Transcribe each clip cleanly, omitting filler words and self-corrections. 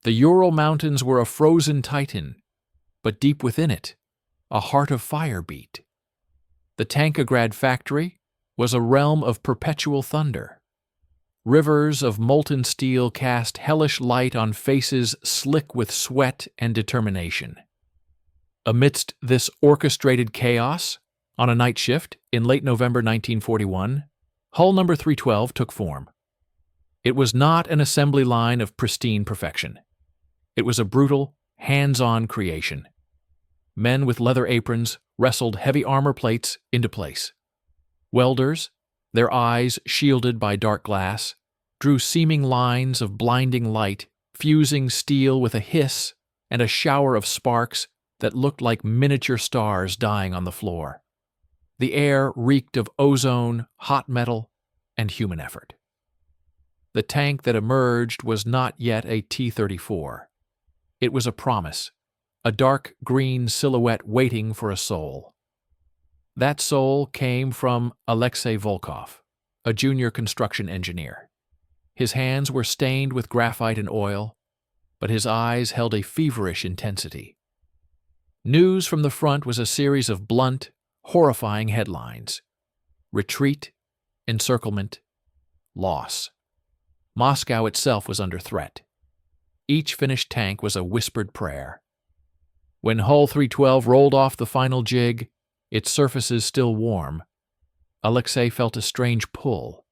The Ural Mountains were a frozen titan, but deep within it, a heart of fire beat. The Tankograd factory was a realm of perpetual thunder. Rivers of molten steel cast hellish light on faces slick with sweat and determination. Amidst this orchestrated chaos, on a night shift in late November 1941, Hull No. 312 took form. It was not an assembly line of pristine perfection. It was a brutal, hands-on creation. Men with leather aprons wrestled heavy armor plates into place. Welders, their eyes shielded by dark glass, drew seaming lines of blinding light, fusing steel with a hiss and a shower of sparks that looked like miniature stars dying on the floor. The air reeked of ozone, hot metal, and human effort. The tank that emerged was not yet a T-34. It was a promise, a dark green silhouette waiting for a soul. That soul came from Alexei Volkov, a junior construction engineer. His hands were stained with graphite and oil, but his eyes held a feverish intensity. News from the front was a series of blunt, horrifying headlines. Retreat, encirclement, loss. Moscow itself was under threat. Each finished tank was a whispered prayer. When Hull 312 rolled off the final jig, its surfaces still warm, Alexei felt a strange pull.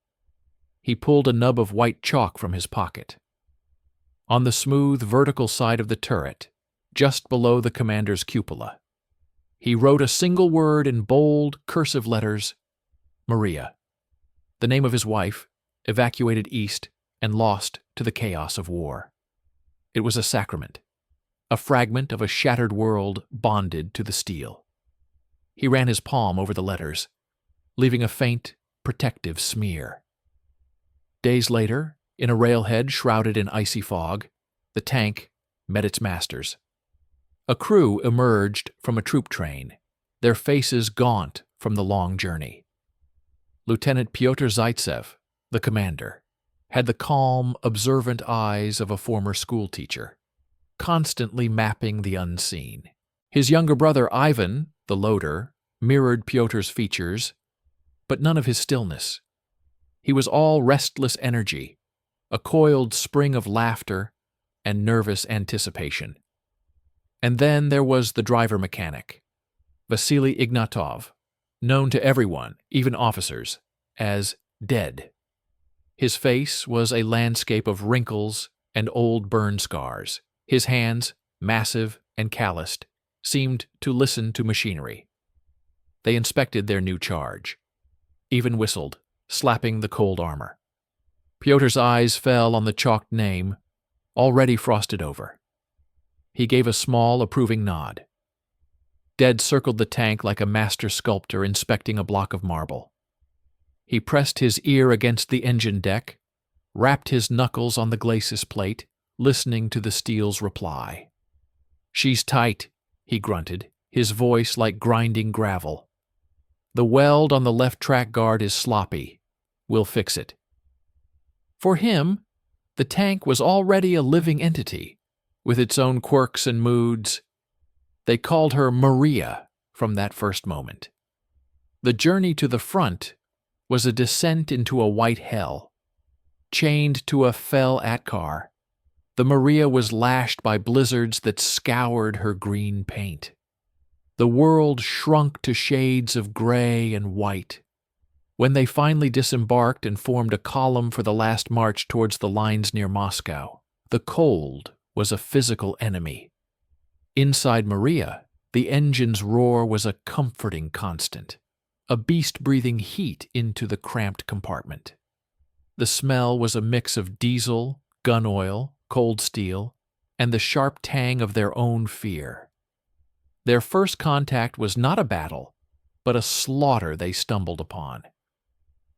He pulled a nub of white chalk from his pocket. On the smooth, vertical side of the turret, just below the commander's cupola, he wrote a single word in bold, cursive letters: Maria, the name of his wife, evacuated east and lost to the chaos of war. It was a sacrament, a fragment of a shattered world bonded to the steel. He ran his palm over the letters, leaving a faint, protective smear. Days later, in a railhead shrouded in icy fog, the tank met its masters. A crew emerged from a troop train, their faces gaunt from the long journey. Lieutenant Pyotr Zaitsev, the commander, had the calm, observant eyes of a former schoolteacher, constantly mapping the unseen. His younger brother Ivan, the loader, mirrored Pyotr's features, but none of his stillness. He was all restless energy, a coiled spring of laughter and nervous anticipation. And then there was the driver-mechanic, Vasily Ignatov, known to everyone, even officers, as Dead. His face was a landscape of wrinkles and old burn scars. His hands, massive and calloused, seemed to listen to machinery. They inspected their new charge, even whistled, slapping the cold armor. Pyotr's eyes fell on the chalked name, already frosted over. He gave a small, approving nod. Dead circled the tank like a master sculptor inspecting a block of marble. He pressed his ear against the engine deck, rapped his knuckles on the glacis plate, listening to the steel's reply. "She's tight," he grunted, his voice like grinding gravel. "The weld on the left track guard is sloppy. We'll fix it." For him, the tank was already a living entity, with its own quirks and moods. They called her Maria from that first moment. The journey to the front was a descent into a white hell. Chained to a fell Atkar, the Maria was lashed by blizzards that scoured her green paint. The world shrunk to shades of gray and white. When they finally disembarked and formed a column for the last march towards the lines near Moscow, the cold was a physical enemy. Inside Maria, the engine's roar was a comforting constant, a beast breathing heat into the cramped compartment. The smell was a mix of diesel, gun oil, cold steel, and the sharp tang of their own fear. Their first contact was not a battle, but a slaughter they stumbled upon.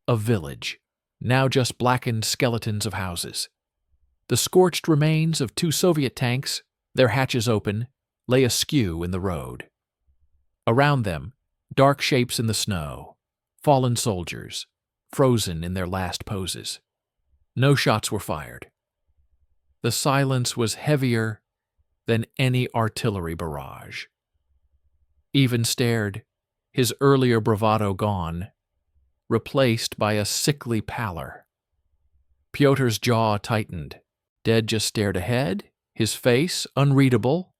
A village, now just blackened skeletons of houses. The scorched remains of 2 Soviet tanks, their hatches open, lay askew in the road. Around them, dark shapes in the snow, fallen soldiers, frozen in their last poses. No shots were fired. The silence was heavier than any artillery barrage. Ivan stared, his earlier bravado gone, replaced by a sickly pallor. Pyotr's jaw tightened. Dead just stared ahead, his face unreadable,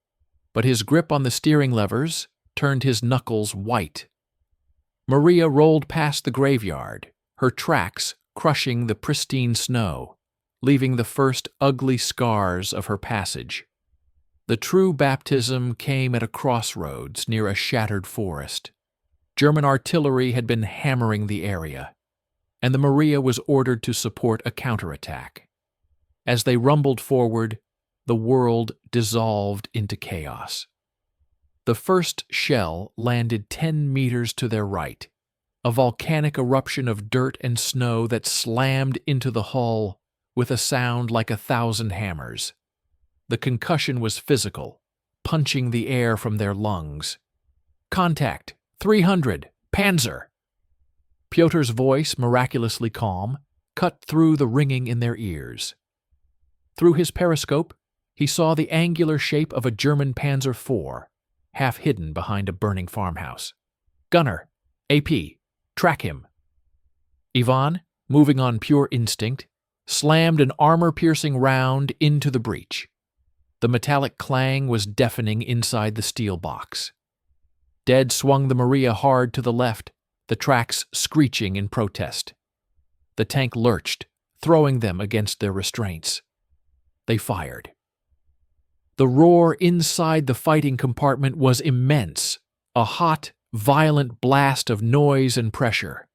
but his grip on the steering levers turned his knuckles white. Maria rolled past the graveyard, her tracks crushing the pristine snow, leaving the first ugly scars of her passage. The true baptism came at a crossroads near a shattered forest. German artillery had been hammering the area, and the Maria was ordered to support a counterattack. As they rumbled forward, the world dissolved into chaos. The first shell landed 10 meters to their right, a volcanic eruption of dirt and snow that slammed into the hull with a sound like 1,000 hammers. The concussion was physical, punching the air from their lungs. "Contact! 300! Panzer!" Pyotr's voice, miraculously calm, cut through the ringing in their ears. Through his periscope, he saw the angular shape of a German Panzer IV, half hidden behind a burning farmhouse. "Gunner! AP! Track him!" Ivan, moving on pure instinct, slammed an armor-piercing round into the breach. The metallic clang was deafening inside the steel box. Dead swung the Maria hard to the left, the tracks screeching in protest. The tank lurched, throwing them against their restraints. They fired. The roar inside the fighting compartment was immense, a hot, violent blast of noise and pressure.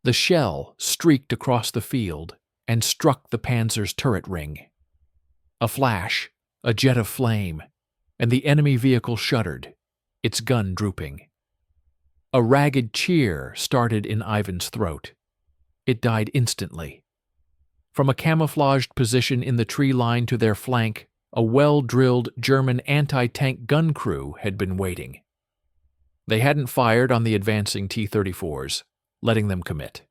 The shell streaked across the field and struck the Panzer's turret ring. A flash, a jet of flame, and the enemy vehicle shuddered, its gun drooping. A ragged cheer started in Ivan's throat. It died instantly. From a camouflaged position in the tree line to their flank, a well-drilled German anti-tank gun crew had been waiting. They hadn't fired on the advancing T-34s, letting them commit.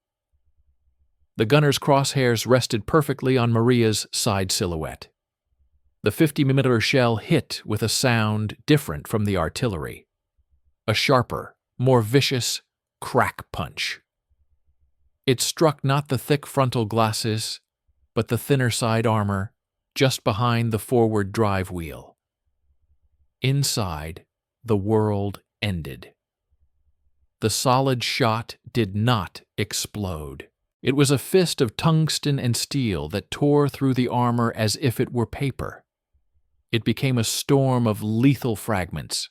The gunner's crosshairs rested perfectly on Maria's side silhouette. The 50mm shell hit with a sound different from the artillery. A sharper, more vicious crack punch. It struck not the thick frontal glasses, but the thinner side armor, just behind the forward drive wheel. Inside, the world ended. The solid shot did not explode. It was a fist of tungsten and steel that tore through the armor as if it were paper. It became a storm of lethal fragments.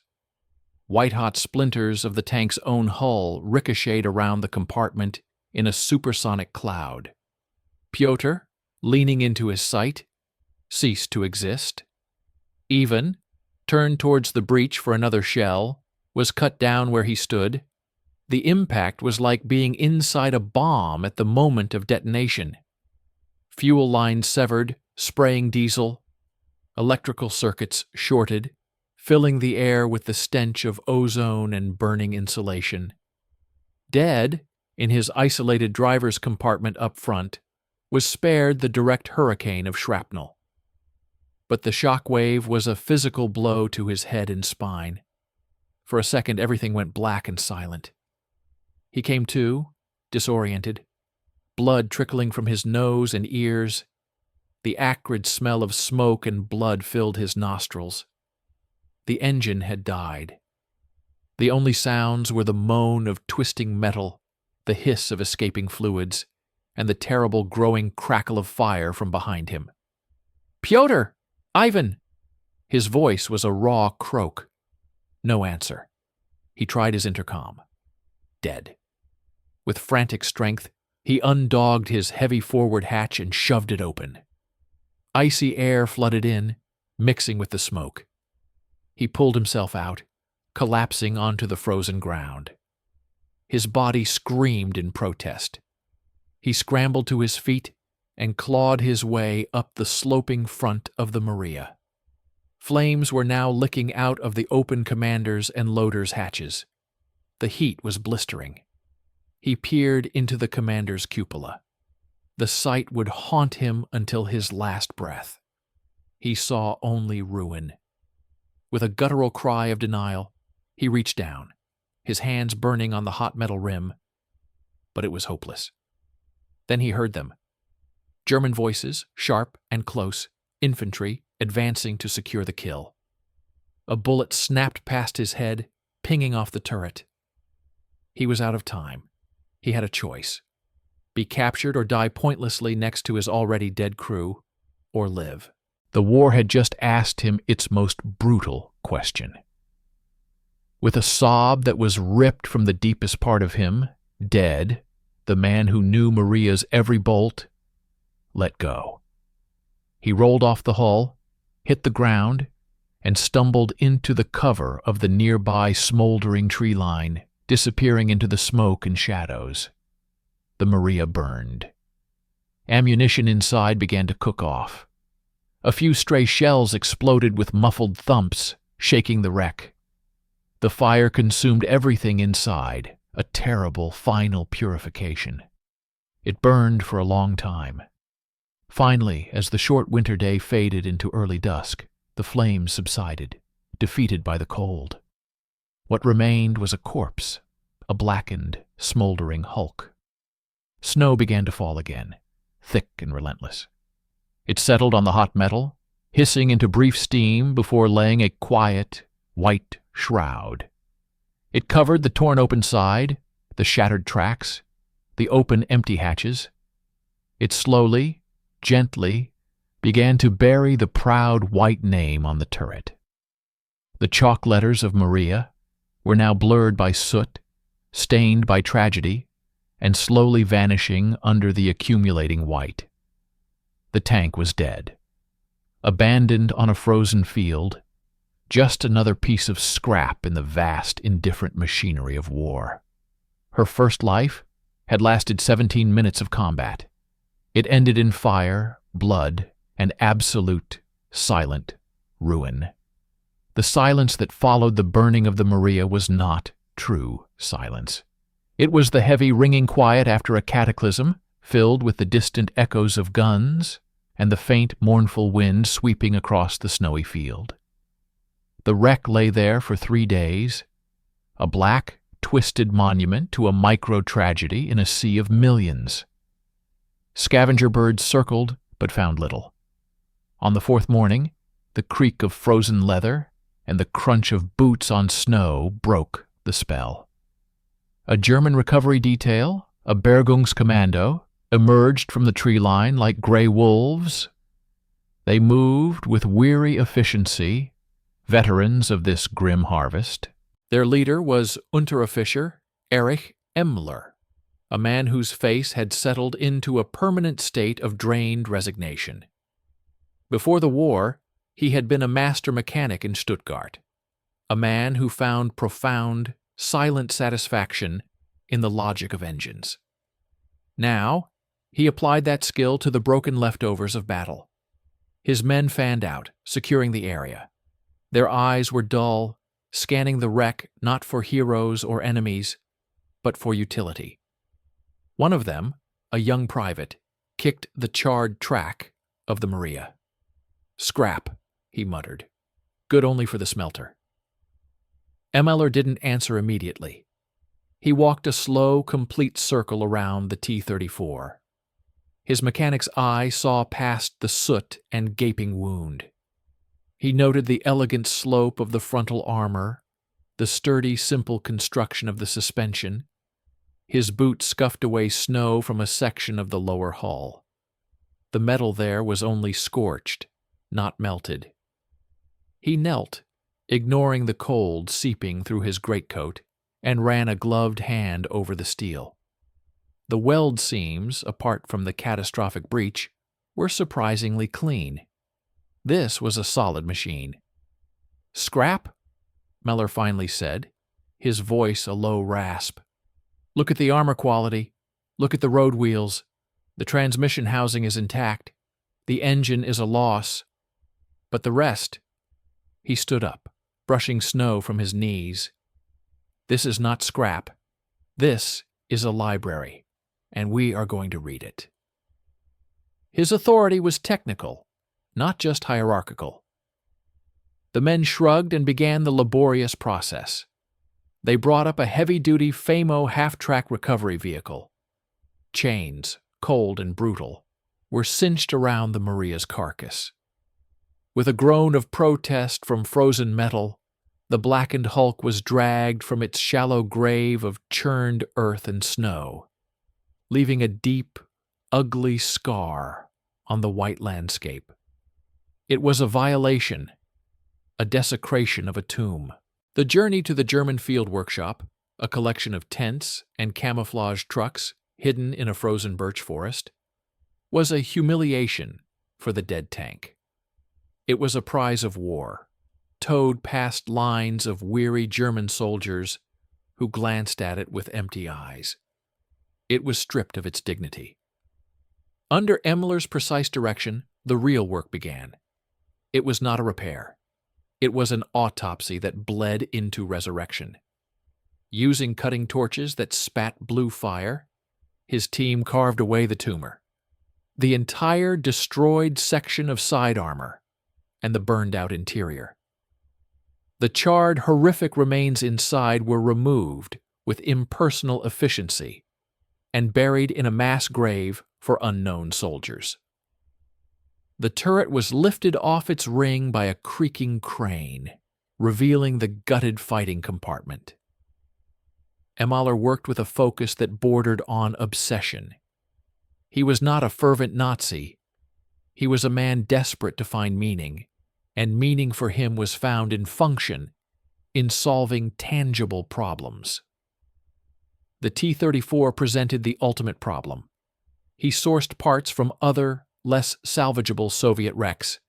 White-hot splinters of the tank's own hull ricocheted around the compartment in a supersonic cloud. Pyotr, leaning into his sight, ceased to exist. Ivan, turned towards the breach for another shell, was cut down where he stood. The impact was like being inside a bomb at the moment of detonation. Fuel lines severed, spraying diesel. Electrical circuits shorted, filling the air with the stench of ozone and burning insulation. Dead, in his isolated driver's compartment up front, was spared the direct hurricane of shrapnel. But the shock wave was a physical blow to his head and spine. For a second, everything went black and silent. He came to, disoriented, blood trickling from his nose and ears. The acrid smell of smoke and blood filled his nostrils. The engine had died. The only sounds were the moan of twisting metal, the hiss of escaping fluids, and the terrible growing crackle of fire from behind him. "Pyotr! Ivan!" His voice was a raw croak. No answer. He tried his intercom. Dead. With frantic strength, he undogged his heavy forward hatch and shoved it open. Icy air flooded in, mixing with the smoke. He pulled himself out, collapsing onto the frozen ground. His body screamed in protest. He scrambled to his feet and clawed his way up the sloping front of the Maria. Flames were now licking out of the open commander's and loader's hatches. The heat was blistering. He peered into the commander's cupola. The sight would haunt him until his last breath. He saw only ruin. With a guttural cry of denial, he reached down, his hands burning on the hot metal rim, but it was hopeless. Then he heard them. German voices, sharp and close, infantry advancing to secure the kill. A bullet snapped past his head, pinging off the turret. He was out of time. He had a choice: be captured or die pointlessly next to his already dead crew, or live. The war had just asked him its most brutal question. With a sob that was ripped from the deepest part of him, dead, the man who knew Maria's every bolt let go. He rolled off the hull, hit the ground, and stumbled into the cover of the nearby smoldering tree line, disappearing into the smoke and shadows. The Maria burned. Ammunition inside began to cook off. A few stray shells exploded with muffled thumps, shaking the wreck. The fire consumed everything inside, a terrible final purification. It burned for a long time. Finally, as the short winter day faded into early dusk, the flames subsided, defeated by the cold. What remained was a corpse, a blackened, smoldering hulk. Snow began to fall again, thick and relentless. It settled on the hot metal, hissing into brief steam before laying a quiet, white shroud. It covered the torn-open side, the shattered tracks, the open empty hatches. It slowly, gently, began to bury the proud white name on the turret. The chalk letters of Maria were now blurred by soot, stained by tragedy, and slowly vanishing under the accumulating white. The tank was dead. Abandoned on a frozen field, just another piece of scrap in the vast, indifferent machinery of war. Her first life had lasted 17 minutes of combat. It ended in fire, blood, and absolute, silent ruin. The silence that followed the burning of the Maria was not true silence. It was the heavy, ringing quiet after a cataclysm, filled with the distant echoes of guns and the faint, mournful wind sweeping across the snowy field. The wreck lay there for 3 days, a black, twisted monument to a micro-tragedy in a sea of millions. Scavenger birds circled, but found little. On the 4th morning, the creak of frozen leather and the crunch of boots on snow broke the spell. A German recovery detail, a Bergungskommando, emerged from the tree line like gray wolves. They moved with weary efficiency, veterans of this grim harvest. Their leader was Unteroffizier Erich Emmler, a man whose face had settled into a permanent state of drained resignation. Before the war, he had been a master mechanic in Stuttgart, a man who found profound, silent satisfaction in the logic of engines. Now, he applied that skill to the broken leftovers of battle. His men fanned out, securing the area. Their eyes were dull, scanning the wreck not for heroes or enemies, but for utility. One of them, a young private, kicked the charred track of the Maria. "Scrap," he muttered. "Good only for the smelter." Emmler didn't answer immediately. He walked a slow, complete circle around the T-34. His mechanic's eye saw past the soot and gaping wound. He noted the elegant slope of the frontal armor, the sturdy, simple construction of the suspension. His boot scuffed away snow from a section of the lower hull. The metal there was only scorched, not melted. He knelt, ignoring the cold seeping through his greatcoat, and ran a gloved hand over the steel. The weld seams, apart from the catastrophic breach, were surprisingly clean. This was a solid machine. "Scrap?" Meller finally said, his voice a low rasp. "Look at the armor quality. Look at the road wheels. The transmission housing is intact. The engine is a loss. But the rest—" He stood up, brushing snow from his knees. "This is not scrap. This is a library, and we are going to read it." His authority was technical, not just hierarchical. The men shrugged and began the laborious process. They brought up a heavy-duty Famo half-track recovery vehicle. Chains, cold and brutal, were cinched around the Maria's carcass. With a groan of protest from frozen metal, the blackened hulk was dragged from its shallow grave of churned earth and snow, leaving a deep, ugly scar on the white landscape. It was a violation, a desecration of a tomb. The journey to the German field workshop, a collection of tents and camouflage trucks hidden in a frozen birch forest, was a humiliation for the dead tank. It was a prize of war, towed past lines of weary German soldiers who glanced at it with empty eyes. It was stripped of its dignity. Under Emmler's precise direction, the real work began. It was not a repair. It was an autopsy that bled into resurrection. Using cutting torches that spat blue fire, his team carved away the tumor, the entire destroyed section of side armor, and the burned-out interior. The charred, horrific remains inside were removed with impersonal efficiency and buried in a mass grave for unknown soldiers. The turret was lifted off its ring by a creaking crane, revealing the gutted fighting compartment. Immortal worked with a focus that bordered on obsession. He was not a fervent Nazi. He was a man desperate to find meaning, and meaning for him was found in function, in solving tangible problems. The T-34 presented the ultimate problem. He sourced parts from other, less salvageable Soviet wrecks,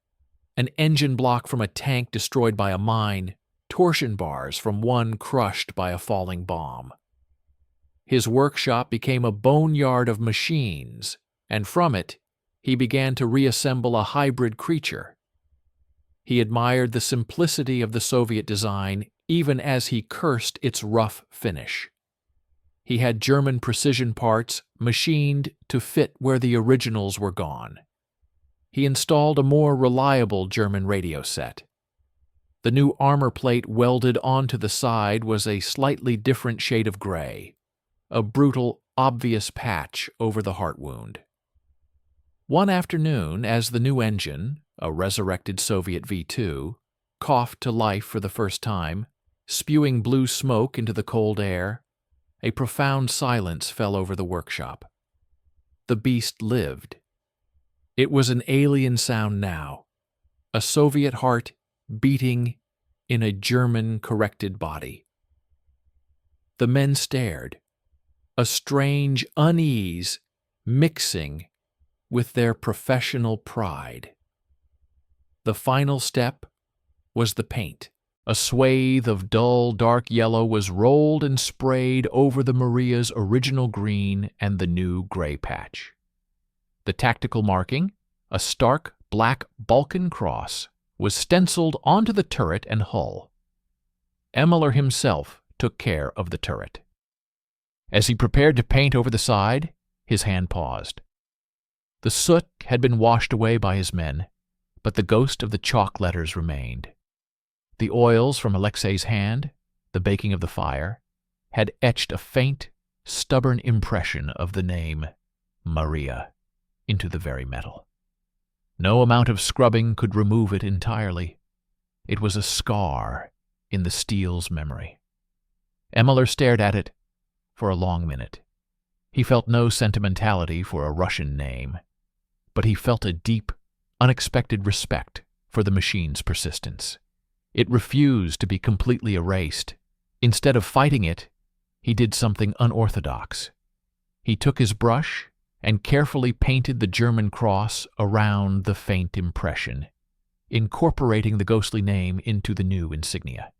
an engine block from a tank destroyed by a mine, torsion bars from one crushed by a falling bomb. His workshop became a boneyard of machines, and from it, he began to reassemble a hybrid creature. He admired the simplicity of the Soviet design even as he cursed its rough finish. He had German precision parts machined to fit where the originals were gone. He installed a more reliable German radio set. The new armor plate welded onto the side was a slightly different shade of gray, a brutal, obvious patch over the heart wound. One afternoon, as the new engine, a resurrected Soviet V-2, coughed to life for the first time, spewing blue smoke into the cold air, a profound silence fell over the workshop. The beast lived. It was an alien sound now, a Soviet heart beating in a German-corrected body. The men stared, a strange unease mixing with their professional pride. The final step was the paint. A swathe of dull, dark yellow was rolled and sprayed over the Maria's original green and the new gray patch. The tactical marking, a stark black Balkan cross, was stenciled onto the turret and hull. Immortal himself took care of the turret. As he prepared to paint over the side, his hand paused. The soot had been washed away by his men, but the ghost of the chalk letters remained. The oils from Alexei's hand, the baking of the fire, had etched a faint, stubborn impression of the name Maria into the very metal. No amount of scrubbing could remove it entirely. It was a scar in the steel's memory. Immortal stared at it for a long minute. He felt no sentimentality for a Russian name, but he felt a deep, unexpected respect for the machine's persistence. It refused to be completely erased. Instead of fighting it, he did something unorthodox. He took his brush and carefully painted the German cross around the faint impression, incorporating the ghostly name into the new insignia.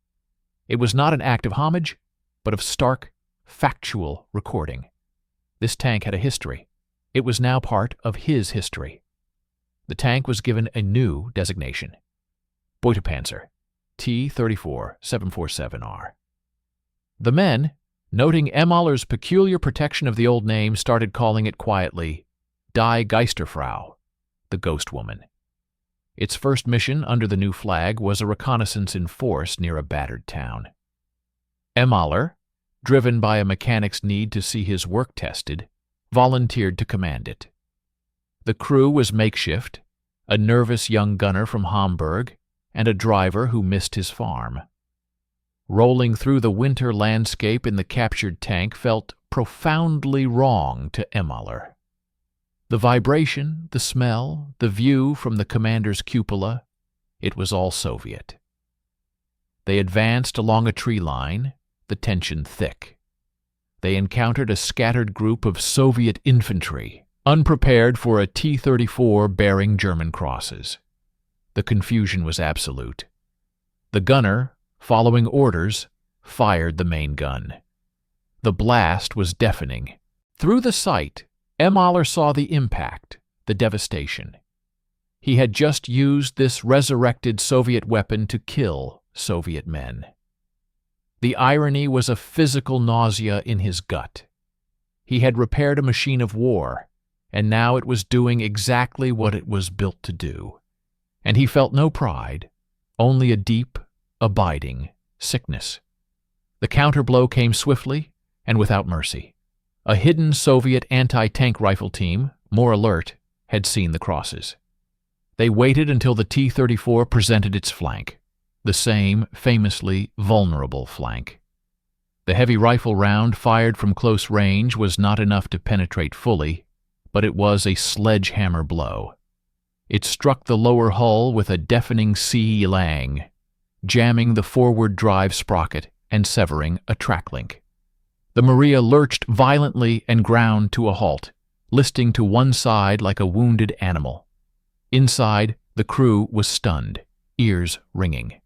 It was not an act of homage, but of stark, factual recording. This tank had a history. It was now part of his history. The tank was given a new designation: Beutepanzer, T-34 747R. The men, noting Immortal's peculiar protection of the old name, started calling it quietly Die Geisterfrau, the Ghost Woman. Its first mission under the new flag was a reconnaissance in force near a battered town. Immortal, driven by a mechanic's need to see his work tested, volunteered to command it. The crew was makeshift, a nervous young gunner from Hamburg, and a driver who missed his farm. Rolling through the winter landscape in the captured tank felt profoundly wrong to Immortal. The vibration, the smell, the view from the commander's cupola, it was all Soviet. They advanced along a tree line, the tension thick. They encountered a scattered group of Soviet infantry, unprepared for a T-34 bearing German crosses. The confusion was absolute. The gunner, following orders, fired the main gun. The blast was deafening. Through the sight, Immortal saw the impact, the devastation. He had just used this resurrected Soviet weapon to kill Soviet men. The irony was a physical nausea in his gut. He had repaired a machine of war, and now it was doing exactly what it was built to do. And he felt no pride, only a deep, abiding sickness. The counterblow came swiftly and without mercy. A hidden Soviet anti-tank rifle team, more alert, had seen the crosses. They waited until the T-34 presented its flank, the same famously vulnerable flank. The heavy rifle round fired from close range was not enough to penetrate fully, but it was a sledgehammer blow. It struck the lower hull with a deafening sea-lang, jamming the forward drive sprocket and severing a track link. The Maria lurched violently and ground to a halt, listing to one side like a wounded animal. Inside, the crew was stunned, ears ringing.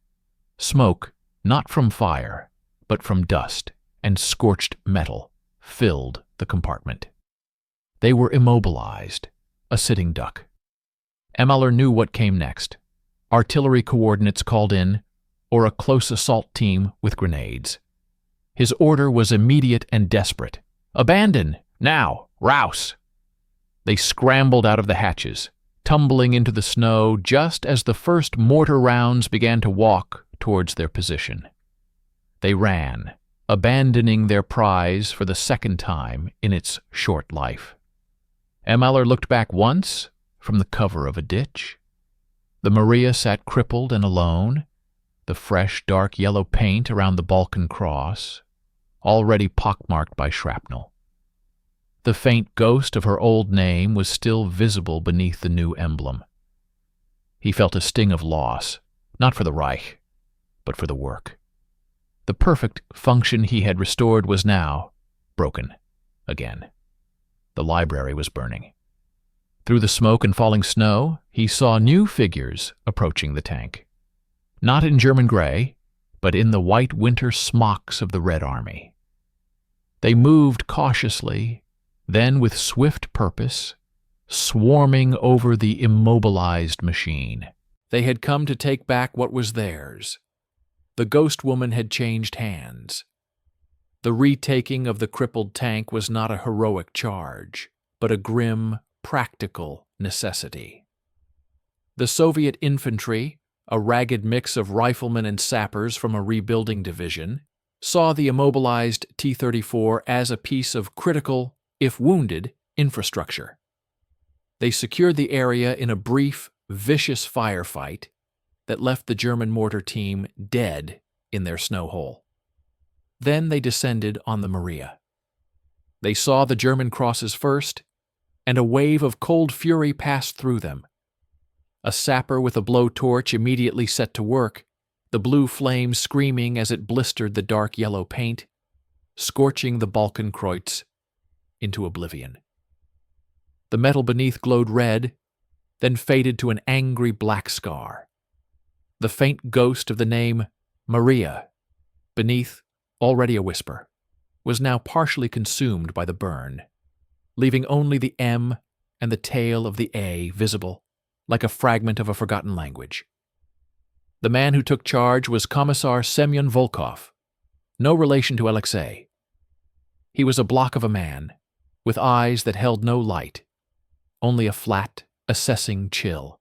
Smoke, not from fire, but from dust and scorched metal, filled the compartment. They were immobilized, a sitting duck. Immortal knew what came next. Artillery coordinates called in, or a close assault team with grenades. His order was immediate and desperate. Abandon! Now! Rouse! They scrambled out of the hatches, tumbling into the snow just as the first mortar rounds began to walk towards their position. They ran, abandoning their prize for the second time in its short life. Immortal looked back once from the cover of a ditch. The Maria sat crippled and alone, the fresh dark yellow paint around the Balkan cross, already pockmarked by shrapnel. The faint ghost of her old name was still visible beneath the new emblem. He felt a sting of loss, not for the Reich, but for the work. The perfect function he had restored was now broken again. The library was burning. Through the smoke and falling snow, he saw new figures approaching the tank. Not in German gray, but in the white winter smocks of the Red Army. They moved cautiously, then with swift purpose, swarming over the immobilized machine. They had come to take back what was theirs. The ghost woman had changed hands. The retaking of the crippled tank was not a heroic charge, but a grim, practical necessity. The Soviet infantry, a ragged mix of riflemen and sappers from a rebuilding division, saw the immobilized T-34 as a piece of critical, if wounded, infrastructure. They secured the area in a brief, vicious firefight that left the German mortar team dead in their snow hole. Then they descended on the Maria. They saw the German crosses first, and a wave of cold fury passed through them. A sapper with a blowtorch immediately set to work, the blue flame screaming as it blistered the dark yellow paint, scorching the Balkan Kreuz into oblivion. The metal beneath glowed red, then faded to an angry black scar. The faint ghost of the name Maria, beneath already a whisper, was now partially consumed by the burn, leaving only the M and the tail of the A visible, like a fragment of a forgotten language. The man who took charge was Commissar Semyon Volkov, no relation to Alexei. He was a block of a man, with eyes that held no light, only a flat, assessing chill.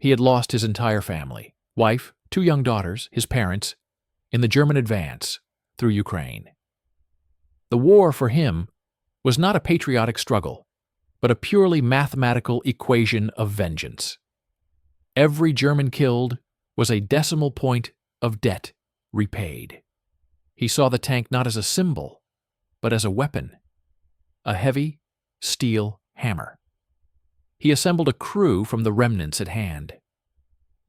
He had lost his entire family, wife, 2 young daughters, his parents, in the German advance through Ukraine. The war for him was not a patriotic struggle, but a purely mathematical equation of vengeance. Every German killed was a decimal point of debt repaid. He saw the tank not as a symbol, but as a weapon, a heavy steel hammer. He assembled a crew from the remnants at hand.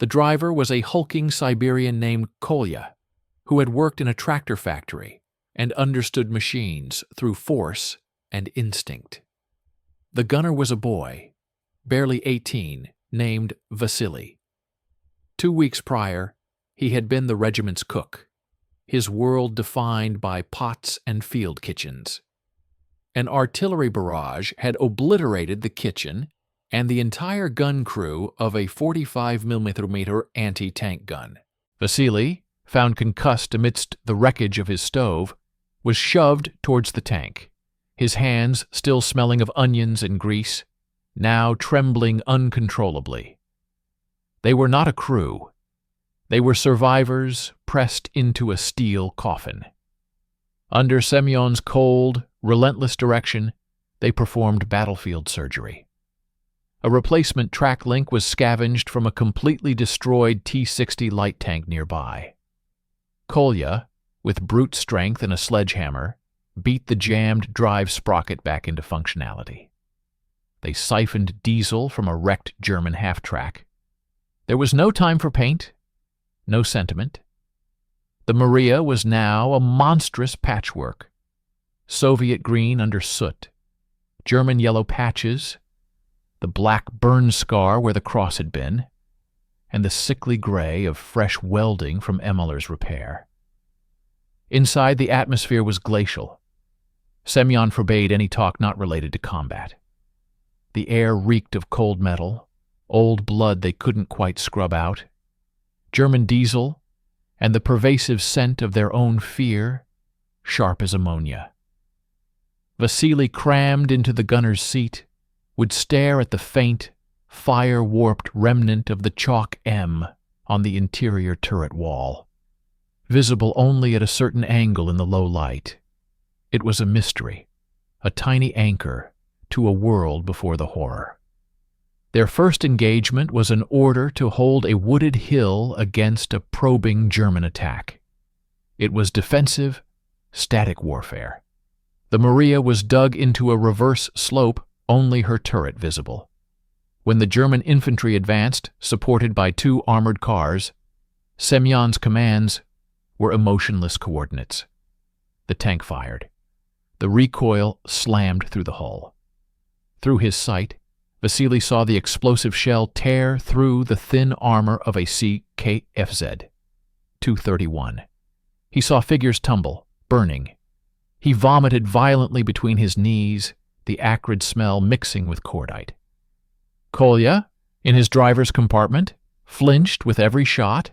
The driver was a hulking Siberian named Kolya, who had worked in a tractor factory and understood machines through force and instinct. The gunner was a boy, barely 18, named Vasily. 2 weeks prior, he had been the regiment's cook, his world defined by pots and field kitchens. An artillery barrage had obliterated the kitchen and the entire gun crew of a 45mm anti-tank gun. Vasily, found concussed amidst the wreckage of his stove, was shoved towards the tank, his hands still smelling of onions and grease, now trembling uncontrollably. They were not a crew. They were survivors pressed into a steel coffin. Under Semyon's cold, relentless direction, they performed battlefield surgery. A replacement track link was scavenged from a completely destroyed T-60 light tank nearby. Kolya, with brute strength and a sledgehammer, beat the jammed drive sprocket back into functionality. They siphoned diesel from a wrecked German half-track. There was no time for paint, no sentiment. The Maria was now a monstrous patchwork. Soviet green under soot, German yellow patches, the black burn scar where the cross had been, and the sickly gray of fresh welding from Emmeller's repair. Inside, the atmosphere was glacial. Semyon forbade any talk not related to combat. The air reeked of cold metal, old blood they couldn't quite scrub out, German diesel, and the pervasive scent of their own fear, sharp as ammonia. Vasily, crammed into the gunner's seat, would stare at the faint, fire-warped remnant of the chalk M on the interior turret wall, visible only at a certain angle in the low light. It was a mystery, a tiny anchor to a world before the horror. Their first engagement was an order to hold a wooded hill against a probing German attack. It was defensive, static warfare. The Maria was dug into a reverse slope, only her turret visible. When the German infantry advanced, supported by 2 armored cars, Semyon's commands were emotionless coordinates. The tank fired. The recoil slammed through the hull. Through his sight, Vasily saw the explosive shell tear through the thin armor of a CKFZ T-34. He saw figures tumble, burning. He vomited violently between his knees, the acrid smell mixing with cordite. Kolya, in his driver's compartment, flinched with every shot,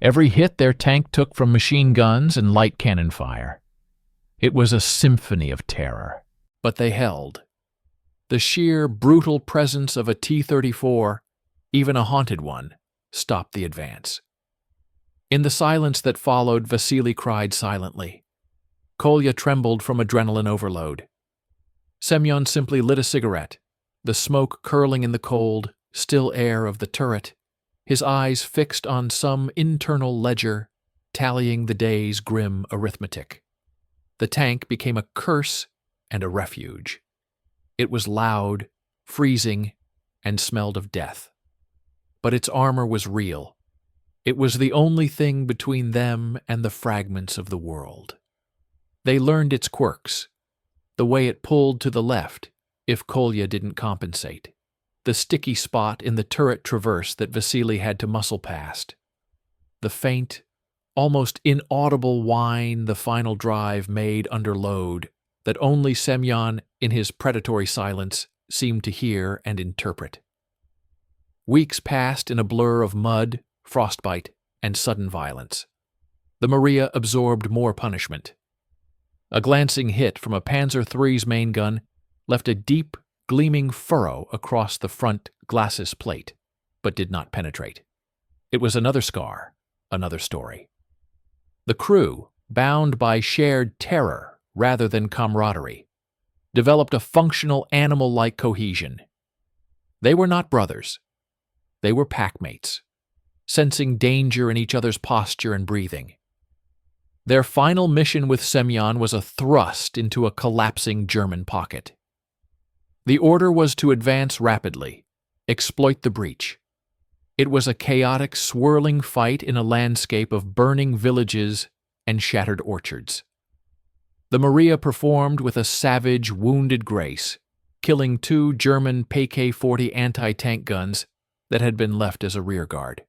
every hit their tank took from machine guns and light cannon fire. It was a symphony of terror. But they held. The sheer, brutal presence of a T-34, even a haunted one, stopped the advance. In the silence that followed, Vasily cried silently. Kolya trembled from adrenaline overload. Semyon simply lit a cigarette, the smoke curling in the cold, still air of the turret, his eyes fixed on some internal ledger, tallying the day's grim arithmetic. The tank became a curse and a refuge. It was loud, freezing, and smelled of death. But its armor was real. It was the only thing between them and the fragments of the world. They learned its quirks, the way it pulled to the left if Kolya didn't compensate, the sticky spot in the turret traverse that Vasily had to muscle past, the faint, almost inaudible whine the final drive made under load that only Semyon, in his predatory silence, seemed to hear and interpret. Weeks passed in a blur of mud, frostbite, and sudden violence. The Maria absorbed more punishment. A glancing hit from a Panzer III's main gun left a deep, gleaming furrow across the front glacis plate. but did not penetrate. It was another scar, another story. The crew, bound by shared terror rather than camaraderie, developed a functional animal-like cohesion. They were not brothers. They were packmates, sensing danger in each other's posture and breathing. Their final mission with Semyon was a thrust into a collapsing German pocket. The order was to advance rapidly, exploit the breach. It was a chaotic, swirling fight in a landscape of burning villages and shattered orchards. The Maria performed with a savage, wounded grace, killing 2 German PK-40 anti-tank guns that had been left as a rearguard.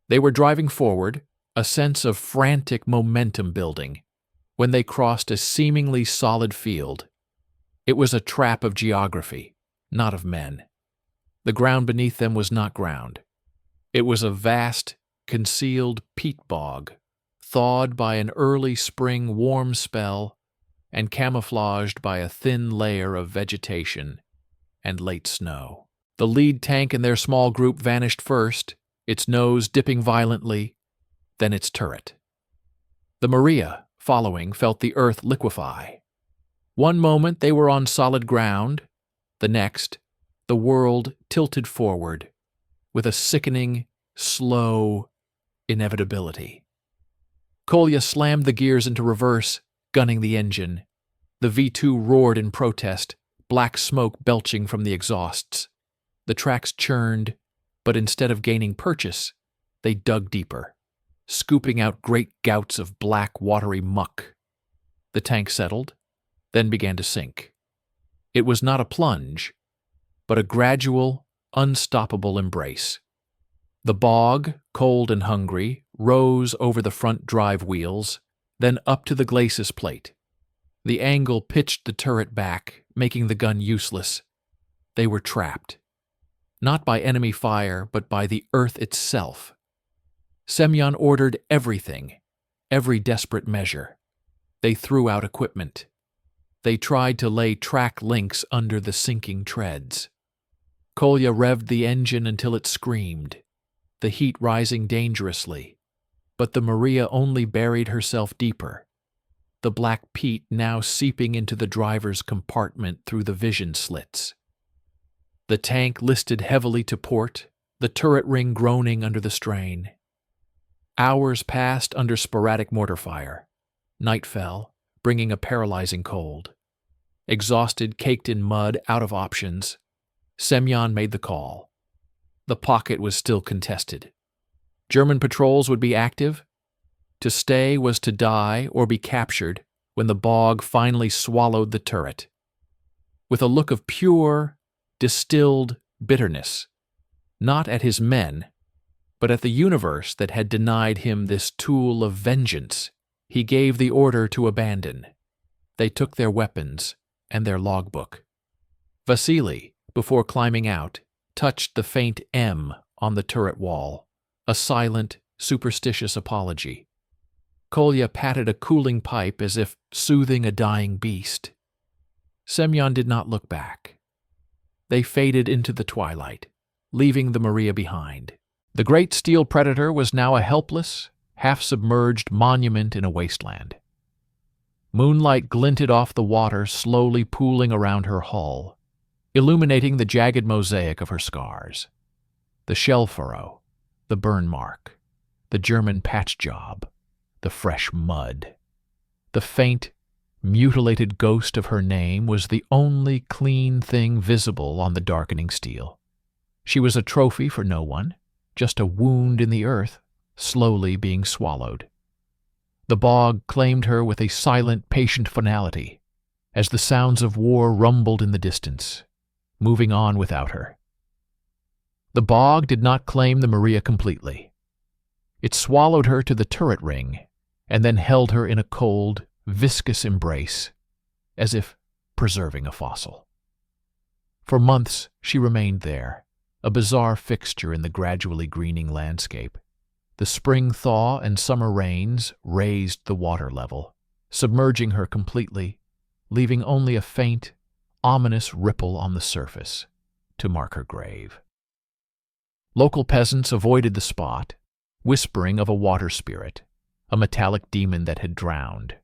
They were driving forward, a sense of frantic momentum building, when they crossed a seemingly solid field. It was a trap of geography, not of men. The ground beneath them was not ground. It was a vast, concealed peat bog, thawed by an early spring warm spell and camouflaged by a thin layer of vegetation and late snow. The lead tank in their small group vanished first, its nose dipping violently, then its turret. The Maria, following, felt the earth liquefy. One moment they were on solid ground, the next, the world tilted forward, with a sickening, slow inevitability. Kolya slammed the gears into reverse, gunning the engine. The V2 roared in protest, black smoke belching from the exhausts. The tracks churned, but instead of gaining purchase, they dug deeper, scooping out great gouts of black, watery muck. The tank settled, then began to sink. It was not a plunge, but a gradual, unstoppable embrace. The bog, cold and hungry, rose over the front drive wheels, then up to the glacis plate. The angle pitched the turret back, making the gun useless. They were trapped, not by enemy fire, but by the earth itself. Semyon ordered everything, every desperate measure. They threw out equipment. They tried to lay track links under the sinking treads. Kolya revved the engine until it screamed, the heat rising dangerously, but the Maria only buried herself deeper, the black peat now seeping into the driver's compartment through the vision slits. The tank listed heavily to port, the turret ring groaning under the strain. Hours passed under sporadic mortar fire. Night fell, bringing a paralyzing cold. Exhausted, caked in mud, out of options, Semyon made the call. The pocket was still contested. German patrols would be active. To stay was to die or be captured when the bog finally swallowed the turret. With a look of pure, distilled bitterness, not at his men, but at the universe that had denied him this tool of vengeance, he gave the order to abandon. They took their weapons and their logbook. Vasily, before climbing out, touched the faint M on the turret wall, a silent, superstitious apology. Kolya patted a cooling pipe as if soothing a dying beast. Semyon did not look back. They faded into the twilight, leaving the Maria behind. The great steel predator was now a helpless, half-submerged monument in a wasteland. Moonlight glinted off the water, slowly pooling around her hull, illuminating the jagged mosaic of her scars. The shell furrow, the burn mark, the German patch job, the fresh mud. The faint, mutilated ghost of her name was the only clean thing visible on the darkening steel. She was a trophy for no one, just a wound in the earth, slowly being swallowed. The bog claimed her with a silent, patient finality, as the sounds of war rumbled in the distance, moving on without her. The bog did not claim the Maria completely. It swallowed her to the turret ring, and then held her in a cold, viscous embrace, as if preserving a fossil. For months she remained there, a bizarre fixture in the gradually greening landscape. The spring thaw and summer rains raised the water level, submerging her completely, leaving only a faint, ominous ripple on the surface to mark her grave. Local peasants avoided the spot, whispering of a water spirit, a metallic demon that had drowned.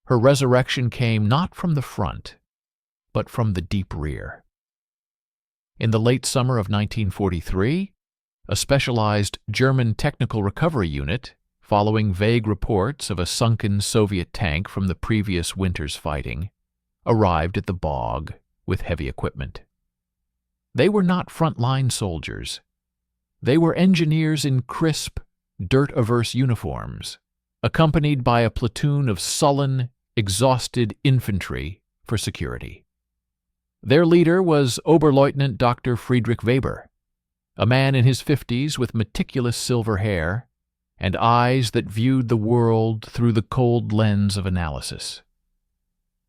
Her resurrection came not from the front, but from the deep rear. In the late summer of 1943, a specialized German technical recovery unit, following vague reports of a sunken Soviet tank from the previous winter's fighting, arrived at the bog with heavy equipment. They were not front-line soldiers. They were engineers in crisp, dirt-averse uniforms, accompanied by a platoon of sullen, exhausted infantry for security. Their leader was Oberleutnant Dr. Friedrich Weber, a man in his 50s with meticulous silver hair and eyes that viewed the world through the cold lens of analysis.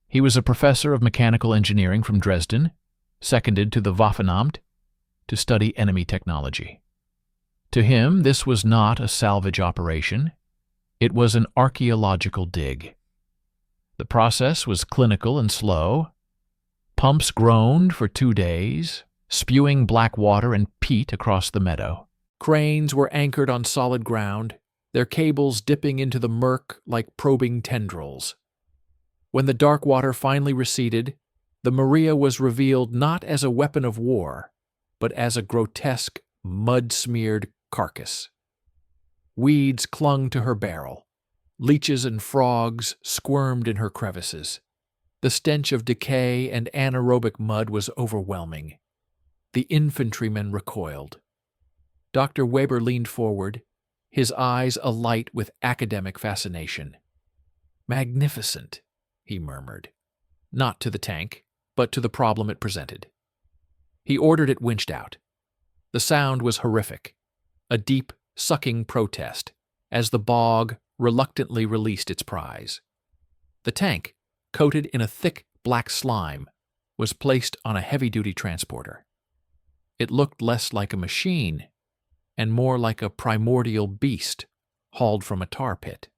He was a professor of mechanical engineering from Dresden, seconded to the Waffenamt to study enemy technology. To him, this was not a salvage operation. It was an archaeological dig. The process was clinical and slow. Pumps groaned for 2 days, spewing black water and peat across the meadow. Cranes were anchored on solid ground, their cables dipping into the murk like probing tendrils. When the dark water finally receded, the Maria was revealed not as a weapon of war, but as a grotesque, mud-smeared carcass. Weeds clung to her barrel. Leeches and frogs squirmed in her crevices. The stench of decay and anaerobic mud was overwhelming. The infantrymen recoiled. Dr. Weber leaned forward, his eyes alight with academic fascination. "Magnificent," he murmured, not to the tank, but to the problem it presented. He ordered it winched out. The sound was horrific, a deep, sucking protest, as the bog reluctantly released its prize. The tank, coated in a thick black slime, was placed on a heavy-duty transporter. It looked less like a machine and more like a primordial beast hauled from a tar pit.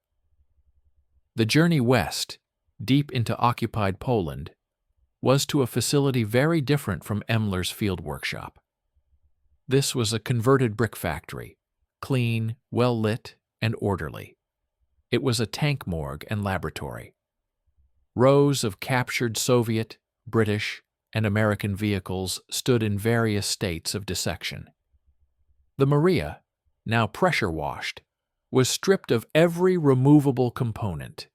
The journey west, deep into occupied Poland, was to a facility very different from Emmler's field workshop. This was a converted brick factory, clean, well-lit, and orderly. It was a tank morgue and laboratory. Rows of captured Soviet, British, and American vehicles stood in various states of dissection. The Maria, now pressure-washed, was stripped of every removable component.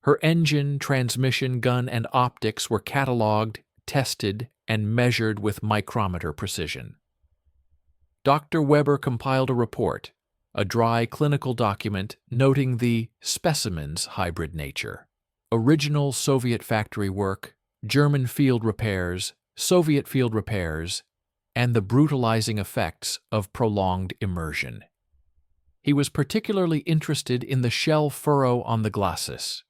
Her engine, transmission, gun, and optics were catalogued, tested, and measured with micrometer precision. Dr. Weber compiled a report, a dry clinical document noting the specimen's hybrid nature. Original Soviet factory work, German field repairs, Soviet field repairs, and the brutalizing effects of prolonged immersion. He was particularly interested in the shell furrow on the glacis,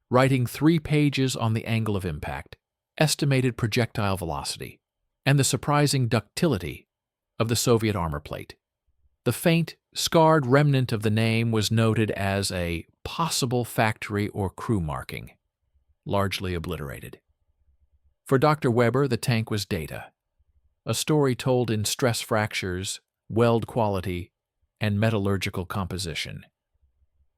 writing 3 pages on the angle of impact, estimated projectile velocity, and the surprising ductility of the Soviet armor plate. The faint, scarred remnant of the name was noted as a possible factory or crew marking, largely obliterated. For Dr. Weber, the tank was data, a story told in stress fractures, weld quality, and metallurgical composition.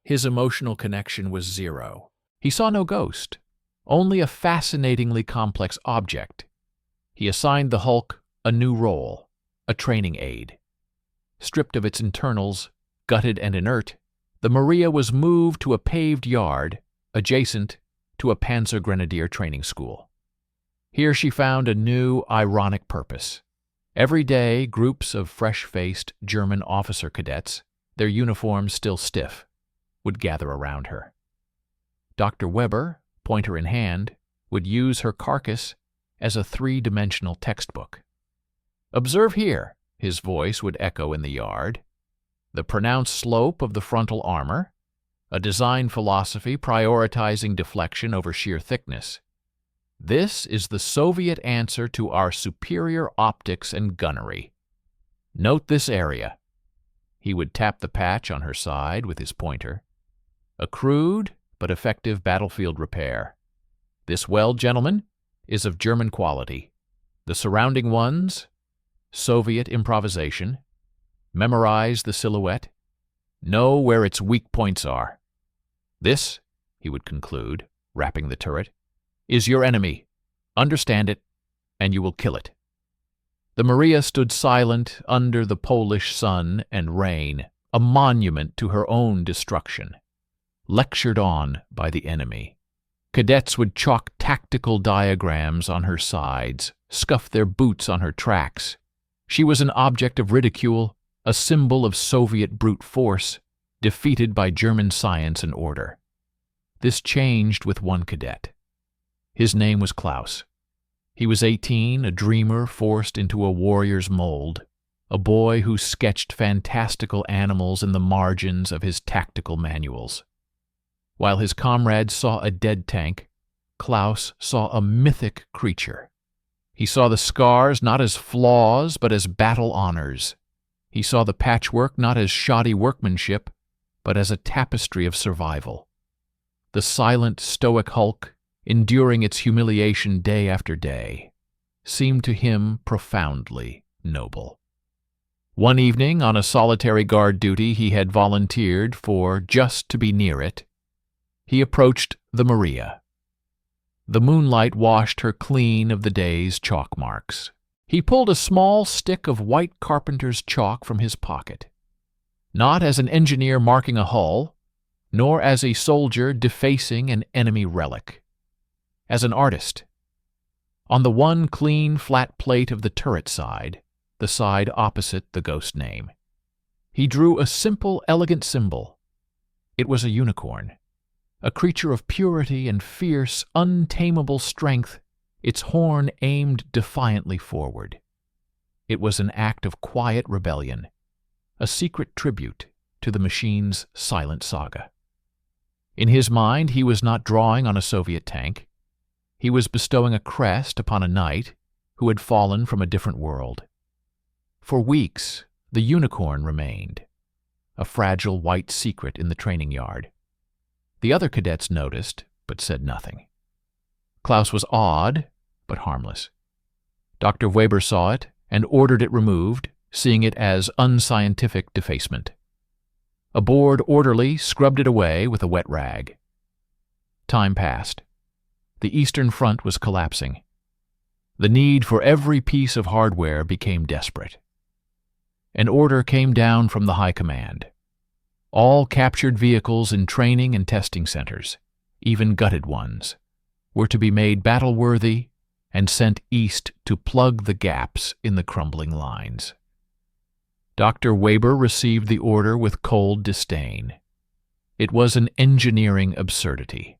His emotional connection was zero. He saw no ghost, only a fascinatingly complex object. He assigned the Hulk a new role, a training aid. Stripped of its internals, gutted and inert, the Maria was moved to a paved yard adjacent to a Panzer Grenadier training school. Here she found a new, ironic purpose. Every day, groups of fresh-faced German officer cadets, their uniforms still stiff, would gather around her. Dr. Weber, pointer in hand, would use her carcass as a 3-dimensional textbook. "Observe here," his voice would echo in the yard, "the pronounced slope of the frontal armor, a design philosophy prioritizing deflection over sheer thickness. This is the Soviet answer to our superior optics and gunnery. Note this area." He would tap the patch on her side with his pointer. "A crude but effective battlefield repair. This weld, gentlemen, is of German quality. The surrounding ones, Soviet improvisation, memorize the silhouette, know where its weak points are. This, he would conclude, rapping the turret, is your enemy. Understand it, and you will kill it. The Maria stood silent under the Polish sun and rain, a monument to her own destruction, lectured on by the enemy. Cadets would chalk tactical diagrams on her sides, scuff their boots on her tracks. She was an object of ridicule, a symbol of Soviet brute force, defeated by German science and order. This changed with one cadet. His name was Klaus. He was 18, a dreamer forced into a warrior's mold, a boy who sketched fantastical animals in the margins of his tactical manuals. While his comrades saw a dead tank, Klaus saw a mythic creature. He saw the scars not as flaws but as battle honors. He saw the patchwork not as shoddy workmanship, but as a tapestry of survival. The silent, stoic hulk, enduring its humiliation day after day, seemed to him profoundly noble. One evening, on a solitary guard duty he had volunteered for just to be near it, he approached the Maria. The moonlight washed her clean of the day's chalk marks. He pulled a small stick of white carpenter's chalk from his pocket, not as an engineer marking a hull, nor as a soldier defacing an enemy relic. As an artist. On the one clean, flat plate of the turret side, the side opposite the ghost name, he drew a simple, elegant symbol. It was a unicorn, a creature of purity and fierce, untamable strength, its horn aimed defiantly forward. It was an act of quiet rebellion, a secret tribute to the machine's silent saga. In his mind, he was not drawing on a Soviet tank. He was bestowing a crest upon a knight who had fallen from a different world. For weeks, the unicorn remained, a fragile white secret in the training yard. The other cadets noticed, but said nothing. Klaus was awed, but harmless. Dr. Weber saw it and ordered it removed, seeing it as unscientific defacement. A bored orderly scrubbed it away with a wet rag. Time passed. The Eastern Front was collapsing. The need for every piece of hardware became desperate. An order came down from the High Command. All captured vehicles in training and testing centers, even gutted ones, were to be made battle-worthy and sent east to plug the gaps in the crumbling lines. Dr. Weber received the order with cold disdain. It was an engineering absurdity.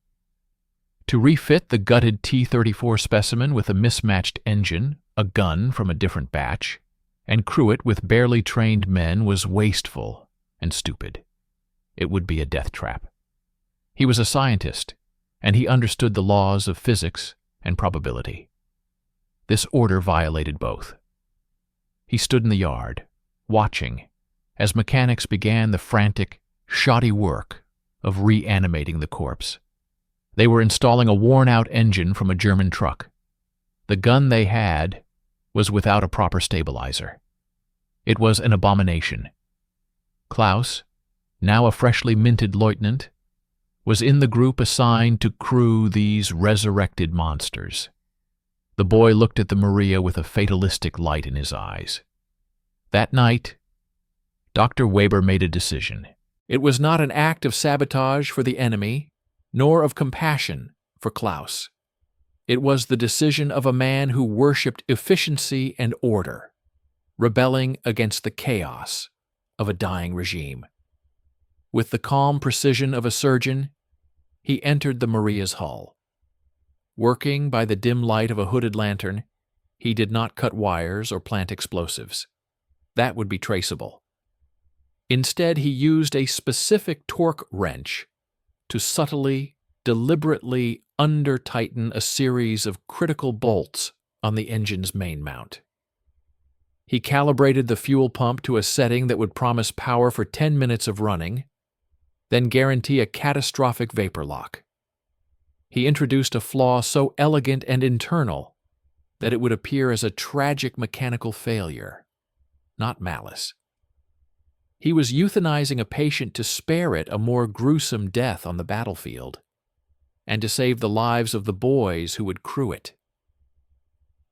To refit the gutted T-34 specimen with a mismatched engine, a gun from a different batch, and crew it with barely trained men was wasteful and stupid. It would be a death trap. He was a scientist, and he understood the laws of physics and probability. This order violated both. He stood in the yard, watching, as mechanics began the frantic, shoddy work of reanimating the corpse. They were installing a worn-out engine from a German truck. The gun they had was without a proper stabilizer. It was an abomination. Klaus, now a freshly minted lieutenant, was in the group assigned to crew these resurrected monsters. The boy looked at the Maria with a fatalistic light in his eyes. That night, Dr. Weber made a decision. It was not an act of sabotage for the enemy, nor of compassion for Klaus. It was the decision of a man who worshipped efficiency and order, rebelling against the chaos of a dying regime. With the calm precision of a surgeon, he entered the Maria's hull. Working by the dim light of a hooded lantern, he did not cut wires or plant explosives. That would be traceable. Instead, he used a specific torque wrench to subtly, deliberately under-tighten a series of critical bolts on the engine's main mount. He calibrated the fuel pump to a setting that would promise power for 10 minutes of running, then guarantee a catastrophic vapor lock. He introduced a flaw so elegant and internal that it would appear as a tragic mechanical failure, not malice. He was euthanizing a patient to spare it a more gruesome death on the battlefield, and to save the lives of the boys who would crew it.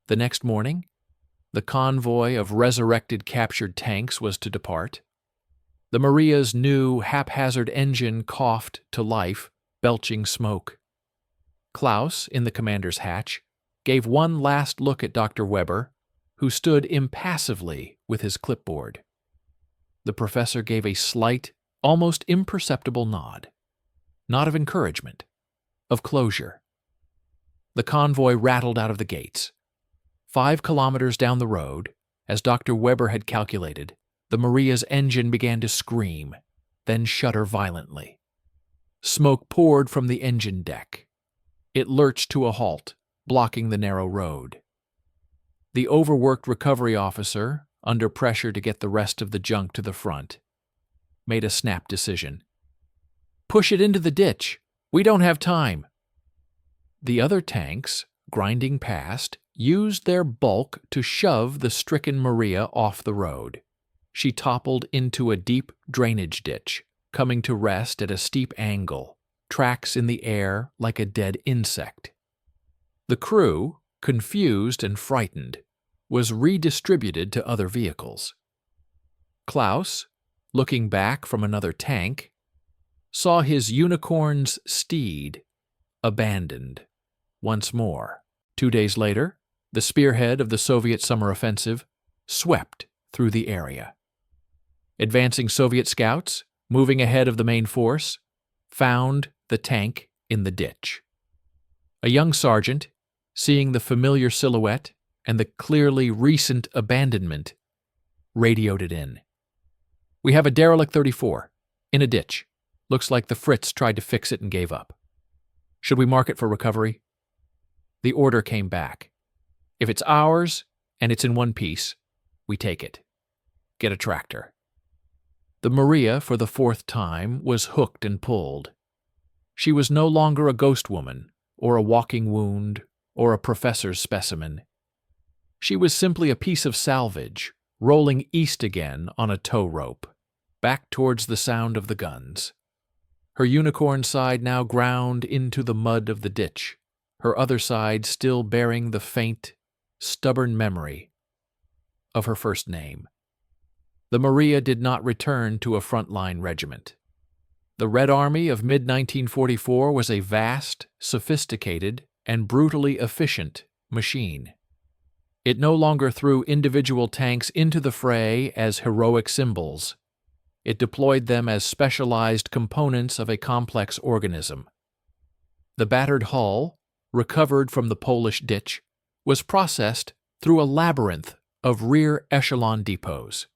The next morning, the convoy of resurrected captured tanks was to depart. The Maria's new haphazard engine coughed to life, belching smoke. Klaus, in the commander's hatch, gave one last look at Dr. Weber, who stood impassively with his clipboard. The professor gave a slight, almost imperceptible nod. Not of encouragement, of closure. The convoy rattled out of the gates. 5 kilometers down the road, as Dr. Weber had calculated, the Maria's engine began to scream, then shudder violently. Smoke poured from the engine deck. It lurched to a halt, blocking the narrow road. The overworked recovery officer, under pressure to get the rest of the junk to the front, made a snap decision. "Push it into the ditch. We don't have time." The other tanks, grinding past, used their bulk to shove the stricken Maria off the road. She toppled into a deep drainage ditch, coming to rest at a steep angle, tracks in the air like a dead insect. The crew, confused and frightened, was redistributed to other vehicles. Klaus, looking back from another tank, saw his unicorn's steed abandoned once more. 2 days later, the spearhead of the Soviet summer offensive swept through the area. Advancing Soviet scouts, moving ahead of the main force, found the tank in the ditch. A young sergeant, seeing the familiar silhouette and the clearly recent abandonment, radioed it in. "We have a derelict 34, in a ditch. Looks like the Fritz tried to fix it and gave up. Should we mark it for recovery?" The order came back. "If it's ours, and it's in one piece, we take it. Get a tractor." The Maria, for the 4th time, was hooked and pulled. She was no longer a ghost woman, or a walking wound, or a professor's specimen. She was simply a piece of salvage, rolling east again on a tow rope, back towards the sound of the guns. Her unicorn side now ground into the mud of the ditch, her other side still bearing the faint, stubborn memory of her first name. The Maria did not return to a frontline regiment. The Red Army of mid-1944 was a vast, sophisticated, and brutally efficient machine. It no longer threw individual tanks into the fray as heroic symbols. It deployed them as specialized components of a complex organism. The battered hull, recovered from the Polish ditch, was processed through a labyrinth of rear echelon depots.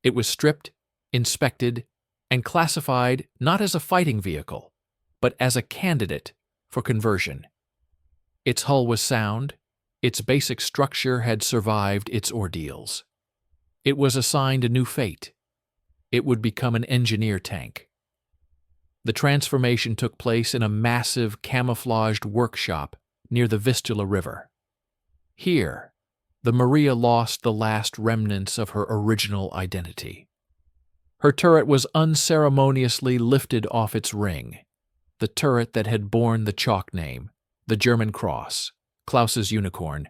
It was stripped, inspected, and classified not as a fighting vehicle, but as a candidate for conversion. Its hull was sound, its basic structure had survived its ordeals. It was assigned a new fate. It would become an engineer tank. The transformation took place in a massive camouflaged workshop near the Vistula River. Here, the Maria lost the last remnants of her original identity. Her turret was unceremoniously lifted off its ring, the turret that had borne the chalk name, the German cross, Klaus's unicorn,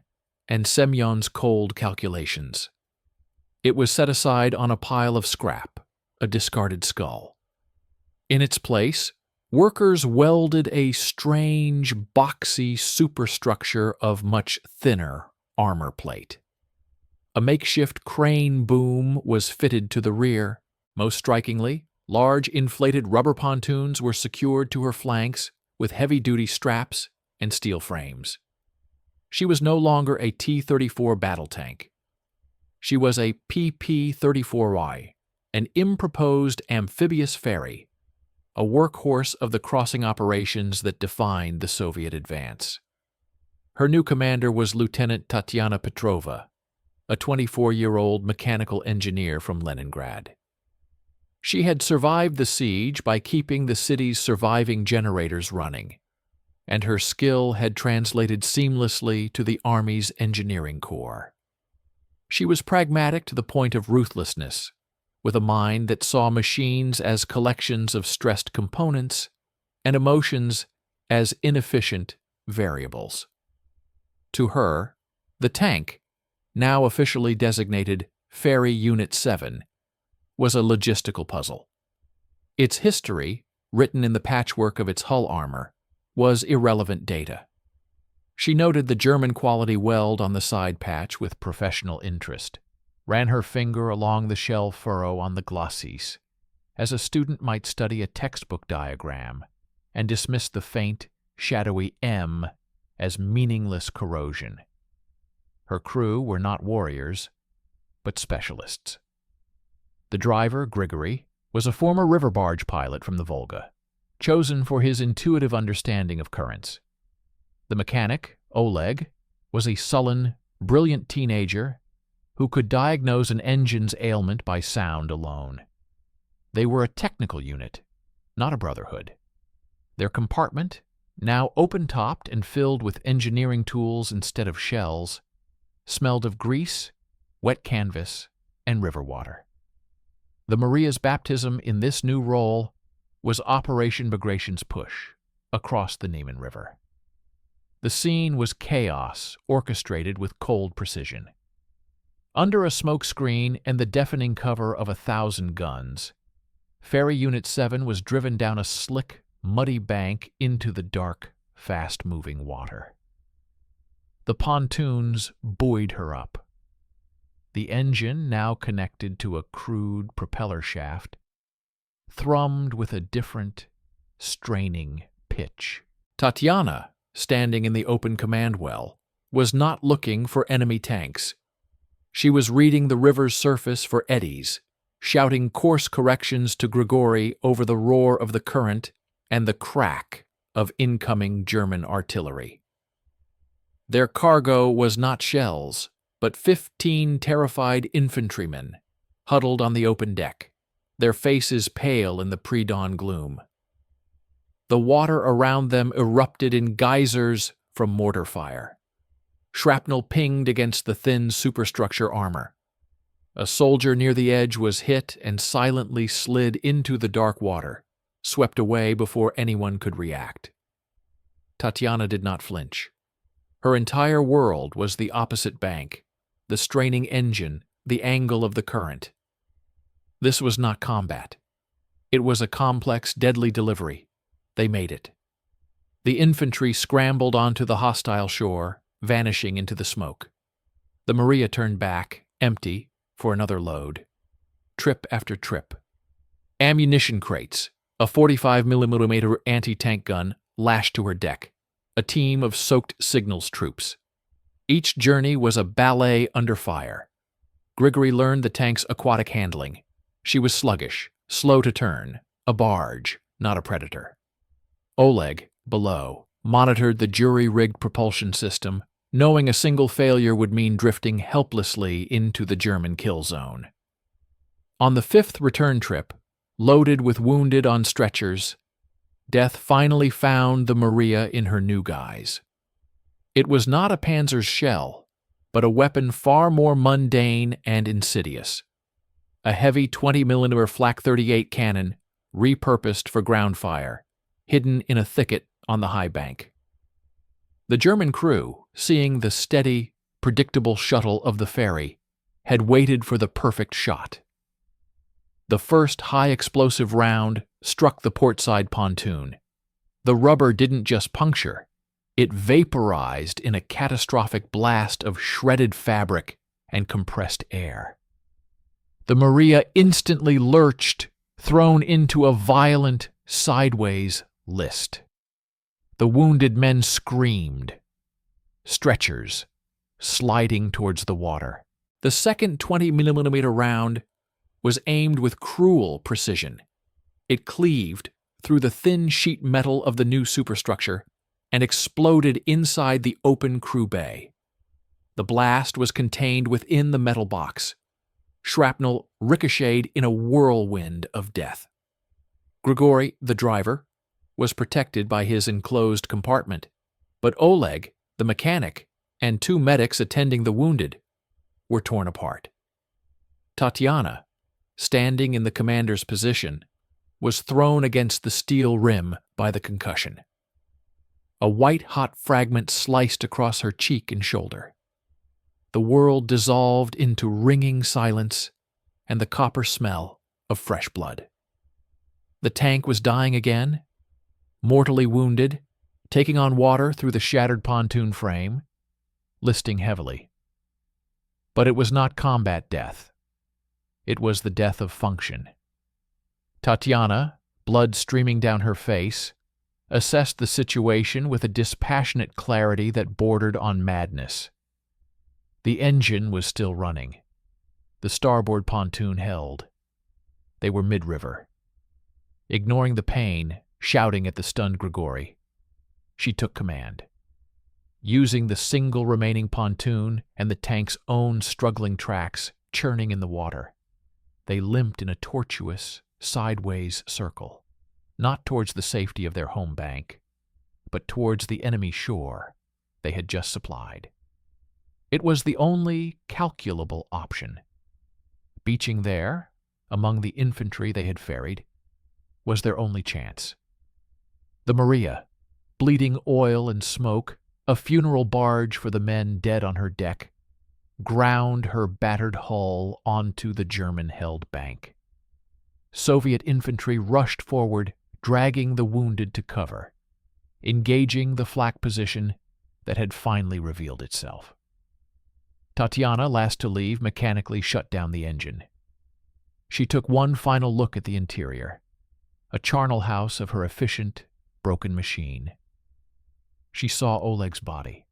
and Semyon's cold calculations. It was set aside on a pile of scrap, a discarded skull. In its place, workers welded a strange, boxy superstructure of much thinner armor plate. A makeshift crane boom was fitted to the rear. Most strikingly, large inflated rubber pontoons were secured to her flanks with heavy-duty straps and steel frames. She was no longer a T-34 battle tank. She was a PP-34Y, an improposed amphibious ferry, a workhorse of the crossing operations that defined the Soviet advance. Her new commander was Lieutenant Tatiana Petrova, a 24-year-old mechanical engineer from Leningrad. She had survived the siege by keeping the city's surviving generators running. and her skill had translated seamlessly to the Army's engineering corps. She was pragmatic to the point of ruthlessness, with a mind that saw machines as collections of stressed components and emotions as inefficient variables. To her, the tank, now officially designated Ferry Unit 7, was a logistical puzzle. Its history, written in the patchwork of its hull armor, was irrelevant data. She noted the German-quality weld on the side patch with professional interest, ran her finger along the shell furrow on the glacis, as a student might study a textbook diagram, and dismissed the faint, shadowy M as meaningless corrosion. Her crew were not warriors, but specialists. The driver, Grigory, was a former river barge pilot from the Volga, chosen for his intuitive understanding of currents. The mechanic, Oleg, was a sullen, brilliant teenager who could diagnose an engine's ailment by sound alone. They were a technical unit, not a brotherhood. Their compartment, now open-topped and filled with engineering tools instead of shells, smelled of grease, wet canvas, and river water. The Maria's baptism in this new role was Operation Bagration's push across the Niemen River. The scene was chaos orchestrated with cold precision. Under a smoke screen and the deafening cover of 1,000 guns, Ferry Unit 7 was driven down a slick, muddy bank into the dark, fast-moving water. The pontoons buoyed her up. The engine, now connected to a crude propeller shaft, thrummed with a different, straining pitch. Tatiana, standing in the open command well, was not looking for enemy tanks. She was reading the river's surface for eddies, shouting course corrections to Grigory over the roar of the current and the crack of incoming German artillery. Their cargo was not shells, but 15 terrified infantrymen, huddled on the open deck, their faces pale in the pre-dawn gloom. The water around them erupted in geysers from mortar fire. Shrapnel pinged against the thin superstructure armor. A soldier near the edge was hit and silently slid into the dark water, swept away before anyone could react. Tatiana did not flinch. Her entire world was the opposite bank, the straining engine, the angle of the current. This was not combat. It was a complex, deadly delivery. They made it. The infantry scrambled onto the hostile shore, vanishing into the smoke. The Maria turned back, empty, for another load. Trip after trip. Ammunition crates, a 45mm anti-tank gun lashed to her deck, a team of soaked signals troops. Each journey was a ballet under fire. Grigory learned the tank's aquatic handling. She was sluggish, slow to turn, a barge, not a predator. Oleg, below, monitored the jury-rigged propulsion system, knowing a single failure would mean drifting helplessly into the German kill zone. On the 5th return trip, loaded with wounded on stretchers, death finally found the Maria in her new guise. It was not a Panzer's shell, but a weapon far more mundane and insidious. A heavy 20mm Flak 38 cannon, repurposed for ground fire, hidden in a thicket on the high bank. The German crew, seeing the steady, predictable shuttle of the ferry, had waited for the perfect shot. The first high-explosive round struck the portside pontoon. The rubber didn't just puncture, it vaporized in a catastrophic blast of shredded fabric and compressed air. The Maria instantly lurched, thrown into a violent, sideways list. The wounded men screamed. Stretchers, sliding towards the water. The second 20mm round was aimed with cruel precision. It cleaved through the thin sheet metal of the new superstructure and exploded inside the open crew bay. The blast was contained within the metal box. Shrapnel ricocheted in a whirlwind of death. Grigory, the driver, was protected by his enclosed compartment, but Oleg, the mechanic, and 2 medics attending the wounded were torn apart. Tatiana, standing in the commander's position, was thrown against the steel rim by the concussion. A white-hot fragment sliced across her cheek and shoulder. The world dissolved into ringing silence and the copper smell of fresh blood. The tank was dying again, mortally wounded, taking on water through the shattered pontoon frame, listing heavily. But it was not combat death. It was the death of function. Tatiana, blood streaming down her face, assessed the situation with a dispassionate clarity that bordered on madness. The engine was still running. The starboard pontoon held. They were mid-river. Ignoring the pain, shouting at the stunned Grigori, she took command. Using the single remaining pontoon and the tank's own struggling tracks churning in the water, they limped in a tortuous, sideways circle, not towards the safety of their home bank, but towards the enemy shore they had just supplied. It was the only calculable option. Beaching there, among the infantry they had ferried, was their only chance. The Maria, bleeding oil and smoke, a funeral barge for the men dead on her deck, ground her battered hull onto the German-held bank. Soviet infantry rushed forward, dragging the wounded to cover, engaging the flak position that had finally revealed itself. Tatiana, last to leave, mechanically shut down the engine. She took one final look at the interior, a charnel house of her efficient, broken machine. She saw Oleg's body.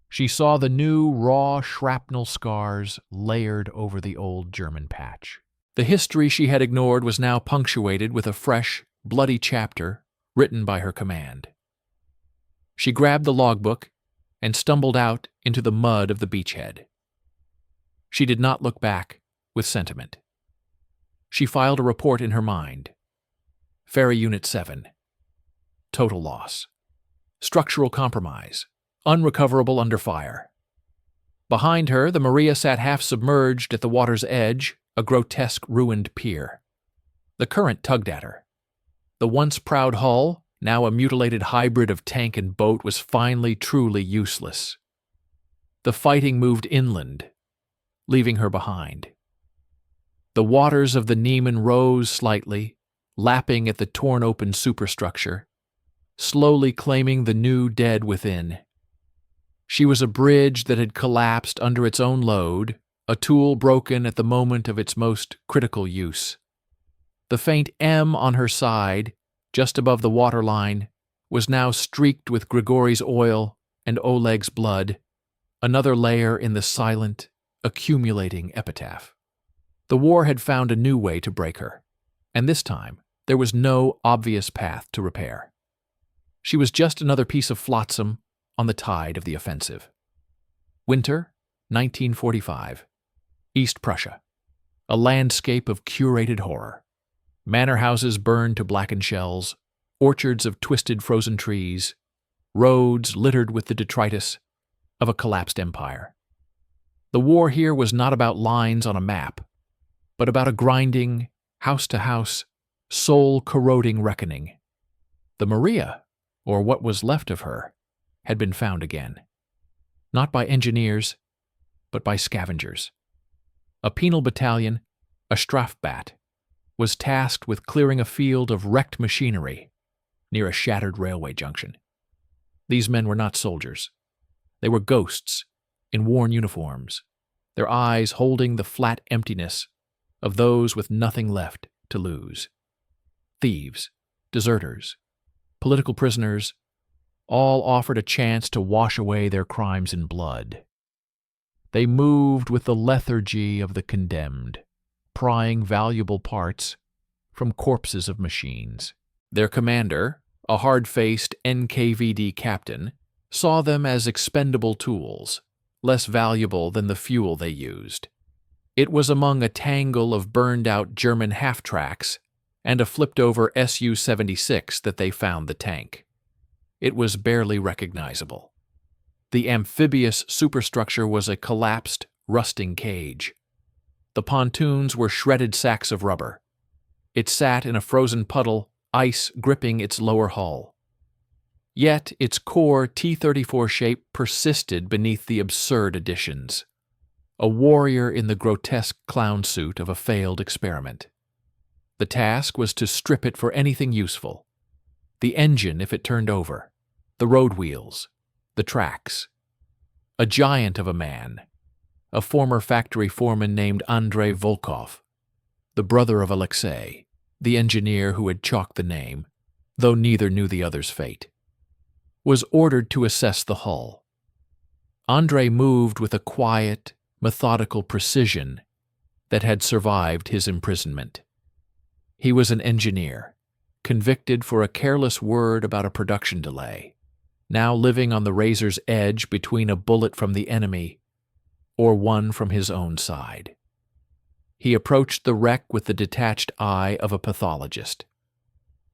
She saw the new, raw shrapnel scars layered over the old German patch. The history she had ignored was now punctuated with a fresh, bloody chapter written by her command. She grabbed the logbook and stumbled out into the mud of the beachhead. She did not look back with sentiment. She filed a report in her mind. Ferry Unit 7. Total loss. Structural compromise. Unrecoverable under fire. Behind her, the Maria sat half submerged at the water's edge, a grotesque ruined pier. The current tugged at her. The once proud hull, now a mutilated hybrid of tank and boat, was finally truly useless. The fighting moved inland, leaving her behind. The waters of the Niemen rose slightly, lapping at the torn-open superstructure, slowly claiming the new dead within. She was a bridge that had collapsed under its own load, a tool broken at the moment of its most critical use. The faint M on her side, just above the waterline, was now streaked with Grigori's oil and Oleg's blood, another layer in the silent, accumulating epitaph. The war had found a new way to break her, and this time there was no obvious path to repair. She was just another piece of flotsam on the tide of the offensive. Winter, 1945. East Prussia. A landscape of curated horror. Manor houses burned to blackened shells, orchards of twisted frozen trees, roads littered with the detritus of a collapsed empire. The war here was not about lines on a map, but about a grinding, house-to-house, soul-corroding reckoning. The Maria, or what was left of her, had been found again. Not by engineers, but by scavengers. A penal battalion, a Strafbat, was tasked with clearing a field of wrecked machinery near a shattered railway junction. These men were not soldiers. They were ghosts in worn uniforms, their eyes holding the flat emptiness of those with nothing left to lose. Thieves, deserters, political prisoners, all offered a chance to wash away their crimes in blood. They moved with the lethargy of the condemned, prying valuable parts from corpses of machines. Their commander, a hard-faced NKVD captain, saw them as expendable tools, less valuable than the fuel they used. It was among a tangle of burned-out German half-tracks and a flipped-over Su-76 that they found the tank. It was barely recognizable. The amphibious superstructure was a collapsed, rusting cage. The pontoons were shredded sacks of rubber. It sat in a frozen puddle, ice gripping its lower hull. Yet its core T-34 shape persisted beneath the absurd additions. A warrior in the grotesque clown suit of a failed experiment. The task was to strip it for anything useful. The engine if it turned over, the road wheels, the tracks. A giant of a man, a former factory foreman named Andrei Volkov, the brother of Alexei, the engineer who had chalked the name, though neither knew the other's fate, was ordered to assess the hull. Andrei moved with a quiet, methodical precision that had survived his imprisonment. He was an engineer, convicted for a careless word about a production delay, now living on the razor's edge between a bullet from the enemy or one from his own side. He approached the wreck with the detached eye of a pathologist.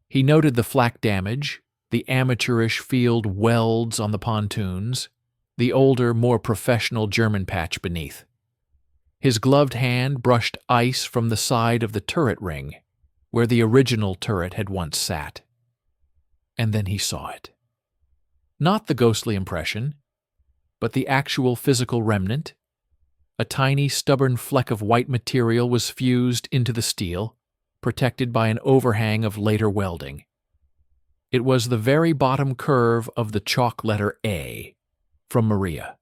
He noted the flak damage, the amateurish field welds on the pontoons, the older, more professional German patch beneath. His gloved hand brushed ice from the side of the turret ring, where the original turret had once sat. And then he saw it. Not the ghostly impression, but the actual physical remnant. A tiny, stubborn fleck of white material was fused into the steel, protected by an overhang of later welding. It was the very bottom curve of the chalk letter A from Maria.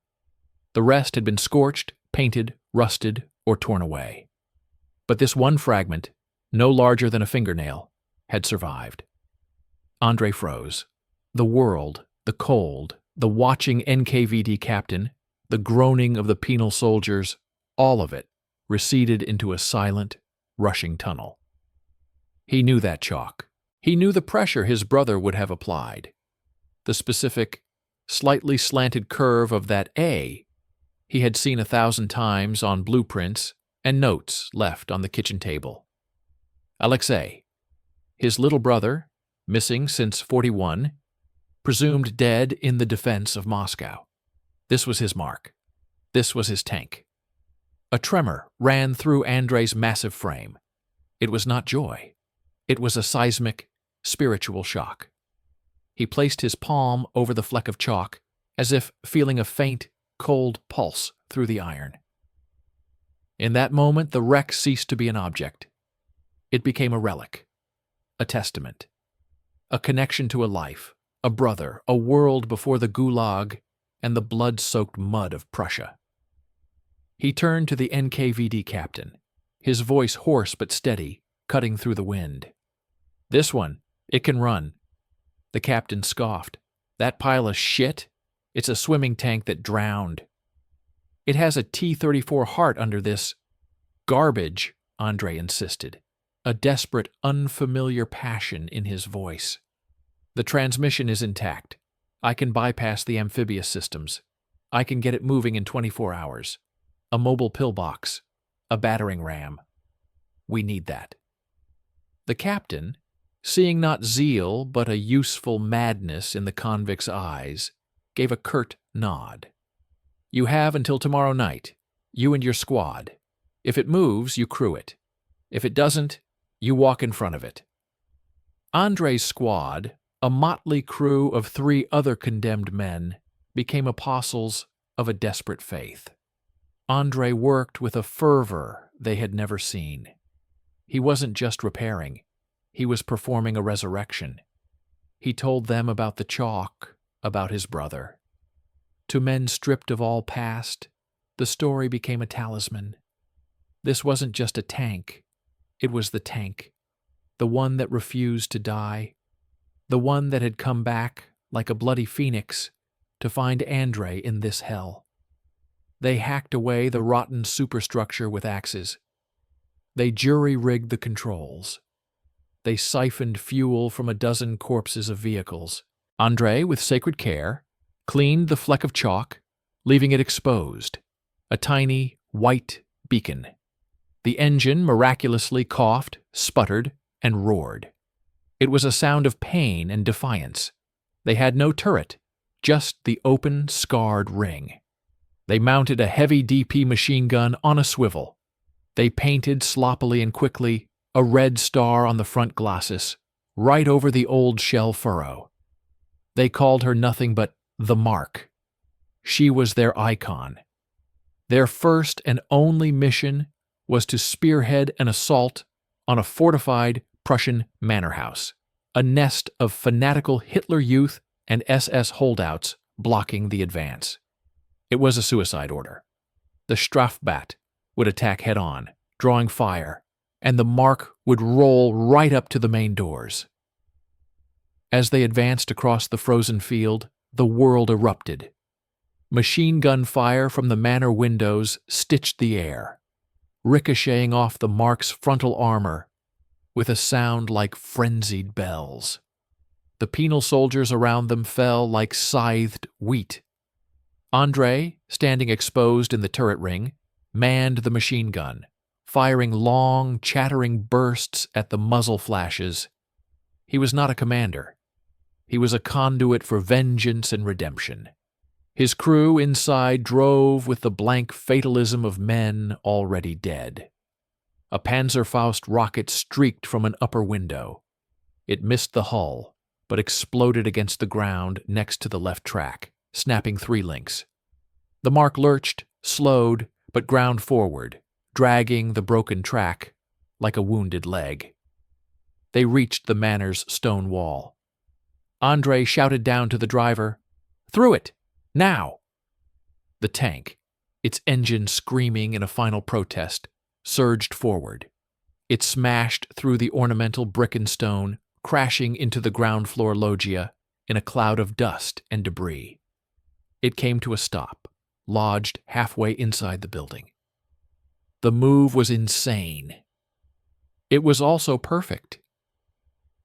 The rest had been scorched, painted, rusted, or torn away. But this one fragment, no larger than a fingernail, had survived. Andrei froze. The world, the cold, the watching NKVD captain, the groaning of the penal soldiers, all of it receded into a silent, rushing tunnel. He knew that chalk. He knew the pressure his brother would have applied. The specific, slightly slanted curve of that A he had seen 1,000 times on blueprints and notes left on the kitchen table. Alexei, his little brother, missing since 41, presumed dead in the defense of Moscow. This was his mark. This was his tank. A tremor ran through Andrei's massive frame. It was not joy. It was a seismic, spiritual shock. He placed his palm over the fleck of chalk, as if feeling a faint, cold pulse through the iron. In that moment, the wreck ceased to be an object. It became a relic, a testament, a connection to a life, a brother, a world before the Gulag and the blood-soaked mud of Prussia. He turned to the NKVD captain, his voice hoarse but steady, cutting through the wind. "This one, it can run." The captain scoffed. "That pile of shit? It's a swimming tank that drowned." "It has a T-34 heart under this garbage," Andrei insisted, a desperate, unfamiliar passion in his voice. "The transmission is intact. I can bypass the amphibious systems. I can get it moving in 24 hours. A mobile pillbox, a battering ram. We need that." The captain, seeing not zeal but a useful madness in the convict's eyes, gave a curt nod. "You have until tomorrow night, you and your squad. If it moves, you crew it. If it doesn't, you walk in front of it." Andrei's squad, a motley crew of 3 other condemned men, became apostles of a desperate faith. Andrei worked with a fervor they had never seen. He wasn't just repairing. He was performing a resurrection. He told them about the chalk, about his brother. To men stripped of all past, the story became a talisman. This wasn't just a tank. It was the tank, the one that refused to die, the one that had come back like a bloody phoenix to find Andrei in this hell. They hacked away the rotten superstructure with axes. They jury-rigged the controls. They siphoned fuel from a dozen corpses of vehicles. Andrei, with sacred care, cleaned the fleck of chalk, leaving it exposed, a tiny, white beacon. The engine miraculously coughed, sputtered, and roared. It was a sound of pain and defiance. They had no turret, just the open, scarred ring. They mounted a heavy DP machine gun on a swivel. They painted sloppily and quickly a red star on the front glacis, right over the old shell furrow. They called her nothing but the Mark. She was their icon. Their first and only mission was to spearhead an assault on a fortified Prussian manor house, a nest of fanatical Hitler Youth and SS holdouts blocking the advance. It was a suicide order. The Strafbat would attack head-on, drawing fire, and the Mark would roll right up to the main doors. As they advanced across the frozen field, the world erupted. Machine gun fire from the manor windows stitched the air, ricocheting off the Mark's frontal armor with a sound like frenzied bells. The penal soldiers around them fell like scythed wheat. Andrei, standing exposed in the turret ring, manned the machine gun, firing long, chattering bursts at the muzzle flashes. He was not a commander. He was a conduit for vengeance and redemption. His crew inside drove with the blank fatalism of men already dead. A Panzerfaust rocket streaked from an upper window. It missed the hull, but exploded against the ground next to the left track, snapping 3 links. The Mark lurched, slowed, but ground forward, dragging the broken track like a wounded leg. They reached the manor's stone wall. Andrei shouted down to the driver, "Through it! Now!" The tank, its engine screaming in a final protest, surged forward. It smashed through the ornamental brick and stone, crashing into the ground floor loggia in a cloud of dust and debris. It came to a stop, lodged halfway inside the building. The move was insane. It was also perfect.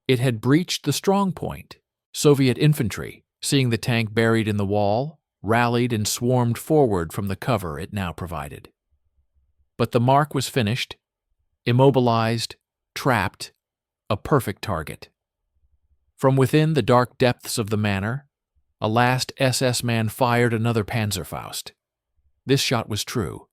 It had breached the strong point. Soviet infantry, seeing the tank buried in the wall, rallied and swarmed forward from the cover it now provided. But the Mark was finished, immobilized, trapped, a perfect target. From within the dark depths of the manor, a last SS man fired another Panzerfaust. This shot was true.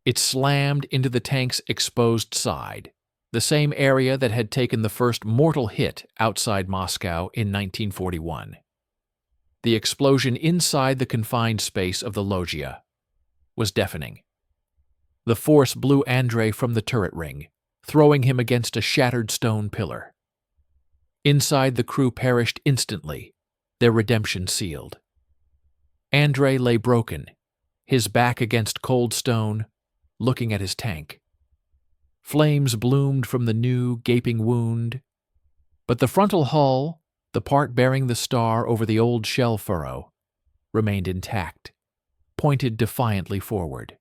It slammed into the tank's exposed side, the same area that had taken the first mortal hit outside Moscow in 1941. The explosion inside the confined space of the loggia was deafening. The force blew Andrei from the turret ring, throwing him against a shattered stone pillar. Inside, the crew perished instantly, their redemption sealed. Andrei lay broken, his back against cold stone, looking at his tank. Flames bloomed from the new, gaping wound, but the frontal hull, the part bearing the star over the old shell furrow, remained intact, pointed defiantly forward.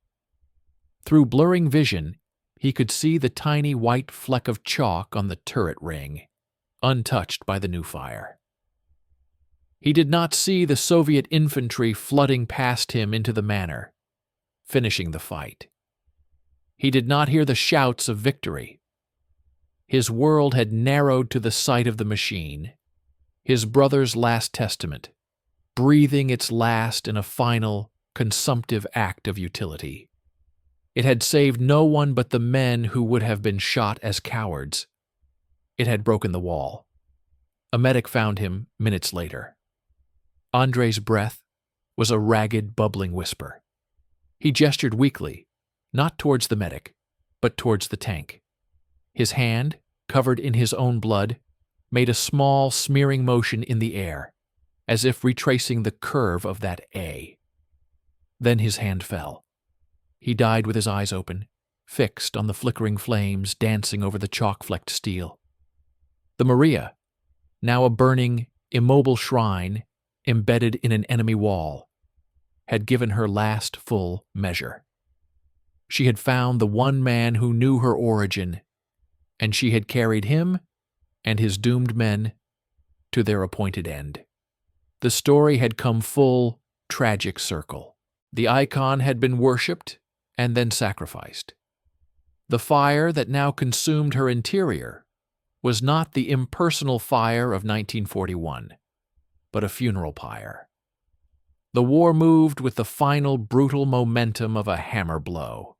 Through blurring vision, he could see the tiny white fleck of chalk on the turret ring, untouched by the new fire. He did not see the Soviet infantry flooding past him into the manor, finishing the fight. He did not hear the shouts of victory. His world had narrowed to the sight of the machine, his brother's last testament, breathing its last in a final, consumptive act of utility. It had saved no one but the men who would have been shot as cowards. It had broken the wall. A medic found him minutes later. Andrei's breath was a ragged, bubbling whisper. He gestured weakly, not towards the medic, but towards the tank. His hand, covered in his own blood, made a small smearing motion in the air, as if retracing the curve of that A. Then his hand fell. He died with his eyes open, fixed on the flickering flames dancing over the chalk-flecked steel. The Maria, now a burning, immobile shrine embedded in an enemy wall, had given her last full measure. She had found the one man who knew her origin, and she had carried him and his doomed men to their appointed end. The story had come full, tragic circle. The icon had been worshipped and then sacrificed. The fire that now consumed her interior was not the impersonal fire of 1941, but a funeral pyre. The war moved with the final brutal momentum of a hammer blow.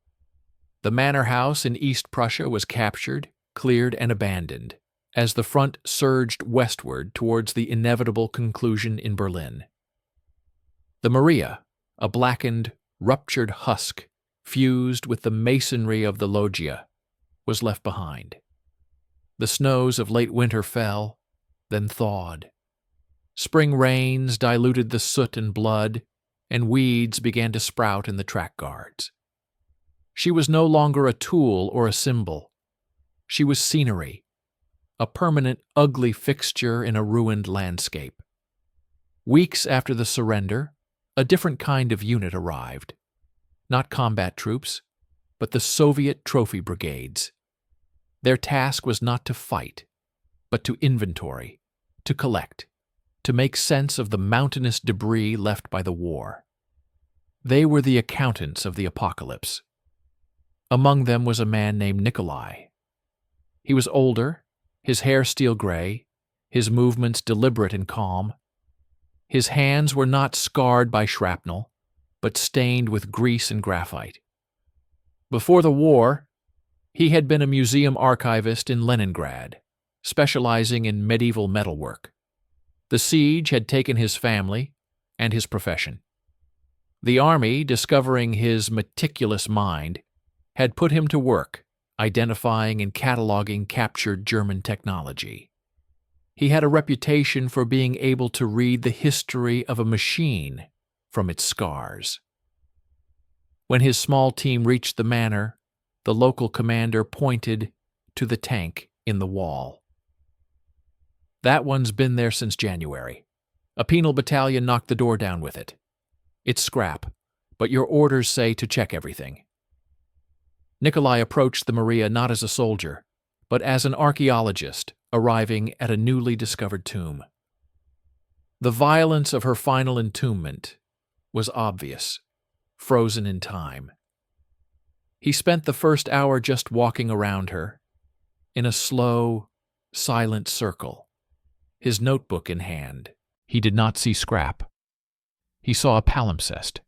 The manor house in East Prussia was captured, cleared, and abandoned, as the front surged westward towards the inevitable conclusion in Berlin. The Maria, a blackened, ruptured husk, fused with the masonry of the loggia, was left behind. The snows of late winter fell, then thawed. Spring rains diluted the soot and blood, and weeds began to sprout in the track guards. She was no longer a tool or a symbol. She was scenery, a permanent ugly fixture in a ruined landscape. Weeks after the surrender, a different kind of unit arrived. Not combat troops, but the Soviet trophy brigades. Their task was not to fight, but to inventory, to collect, to make sense of the mountainous debris left by the war. They were the accountants of the apocalypse. Among them was a man named Nikolai. He was older, his hair steel gray, his movements deliberate and calm. His hands were not scarred by shrapnel, but stained with grease and graphite. Before the war, he had been a museum archivist in Leningrad, specializing in medieval metalwork. The siege had taken his family and his profession. The army, discovering his meticulous mind, had put him to work, identifying and cataloging captured German technology. He had a reputation for being able to read the history of a machine from its scars. When his small team reached the manor, the local commander pointed to the tank in the wall. "That one's been there since January. A penal battalion knocked the door down with it. It's scrap, but your orders say to check everything." Nikolai approached the Maria not as a soldier, but as an archaeologist arriving at a newly discovered tomb. The violence of her final entombment was obvious, frozen in time. He spent the first hour just walking around her, in a slow, silent circle, his notebook in hand. He did not see scrap. He saw a palimpsest,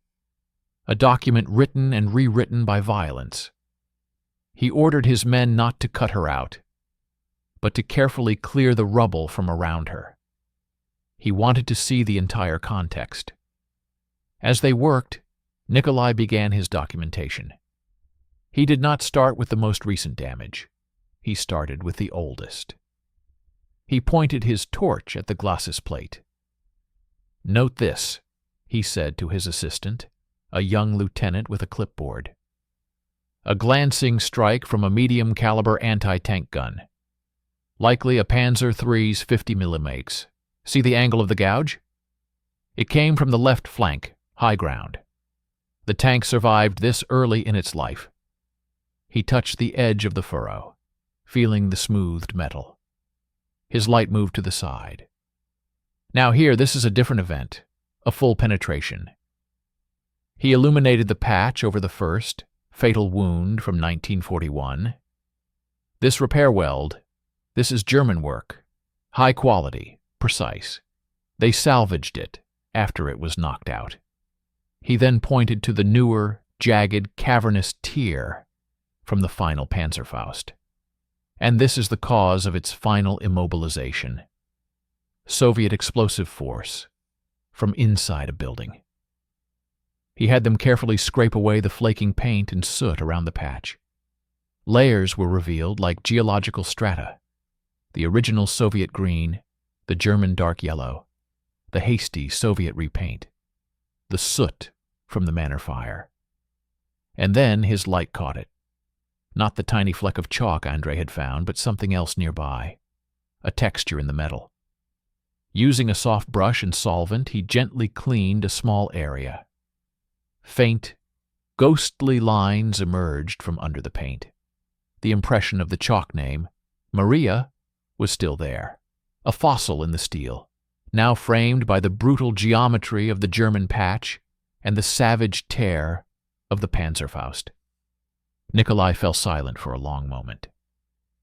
a document written and rewritten by violence. He ordered his men not to cut her out, but to carefully clear the rubble from around her. He wanted to see the entire context. As they worked, Nikolai began his documentation. He did not start with the most recent damage. He started with the oldest. He pointed his torch at the glacis plate. "Note this," he said to his assistant, a young lieutenant with a clipboard. "A glancing strike from a medium-caliber anti-tank gun. Likely a Panzer III's 50mm. See the angle of the gouge? It came from the left flank, high ground. The tank survived this early in its life." He touched the edge of the furrow, feeling the smoothed metal. His light moved to the side. "Now here, this is a different event, a full penetration." He illuminated the patch over the first, fatal wound from 1941. "This repair weld, this is German work, high quality, precise. They salvaged it after it was knocked out." He then pointed to the newer, jagged, cavernous tear from the final Panzerfaust. "And this is the cause of its final immobilization. Soviet explosive force from inside a building." He had them carefully scrape away the flaking paint and soot around the patch. Layers were revealed like geological strata: the original Soviet green, the German dark yellow, the hasty Soviet repaint, the soot from the manor fire. And then his light caught it. Not the tiny fleck of chalk Andrei had found, but something else nearby, a texture in the metal. Using a soft brush and solvent, he gently cleaned a small area. Faint, ghostly lines emerged from under the paint. The impression of the chalk name, Maria, was still there, a fossil in the steel, now framed by the brutal geometry of the German patch and the savage tear of the Panzerfaust. Nikolai fell silent for a long moment.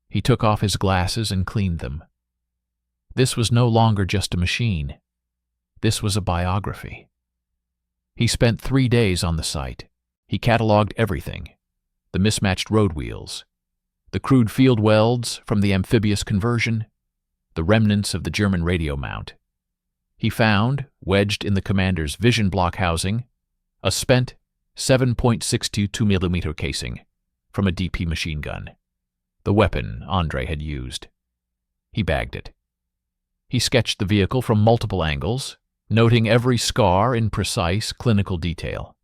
He took off his glasses and cleaned them. This was no longer just a machine. This was a biography. He spent 3 days on the site. He cataloged everything: the mismatched road wheels, the crude field welds from the amphibious conversion, the remnants of the German radio mount. He found, wedged in the commander's vision block housing, a spent 7.62 2mm casing from a DP machine gun, the weapon André had used. He bagged it. He sketched the vehicle from multiple angles, noting every scar in precise clinical detail.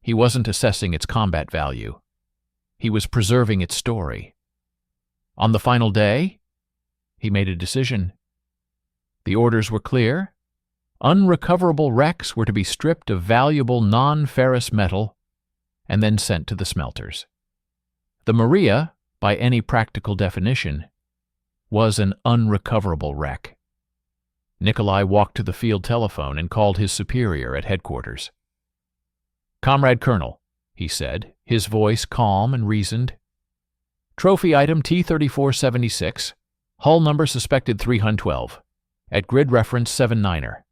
He wasn't assessing its combat value. He was preserving its story. On the final day, he made a decision. The orders were clear. Unrecoverable wrecks were to be stripped of valuable non-ferrous metal and then sent to the smelters. The Maria, by any practical definition, was an unrecoverable wreck. Nikolai walked to the field telephone and called his superior at headquarters. "Comrade Colonel," he said, his voice calm and reasoned. "Trophy item T-34-76, hull number suspected 312, at grid reference 79er.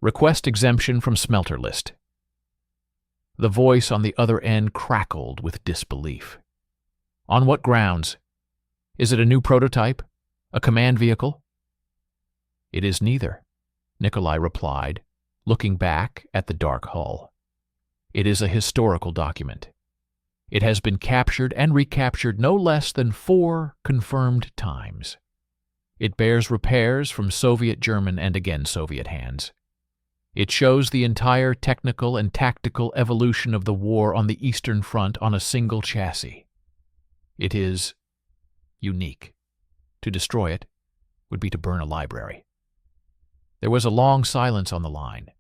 Request exemption from smelter list." The voice on the other end crackled with disbelief. "On what grounds? Is it a new prototype? A command vehicle?" "It is neither," Nikolai replied, looking back at the dark hull. "It is a historical document. It has been captured and recaptured no less than 4 confirmed times. It bears repairs from Soviet, German, and again Soviet hands. It shows the entire technical and tactical evolution of the war on the Eastern Front on a single chassis. It is unique. To destroy it would be to burn a library." There was a long silence on the line.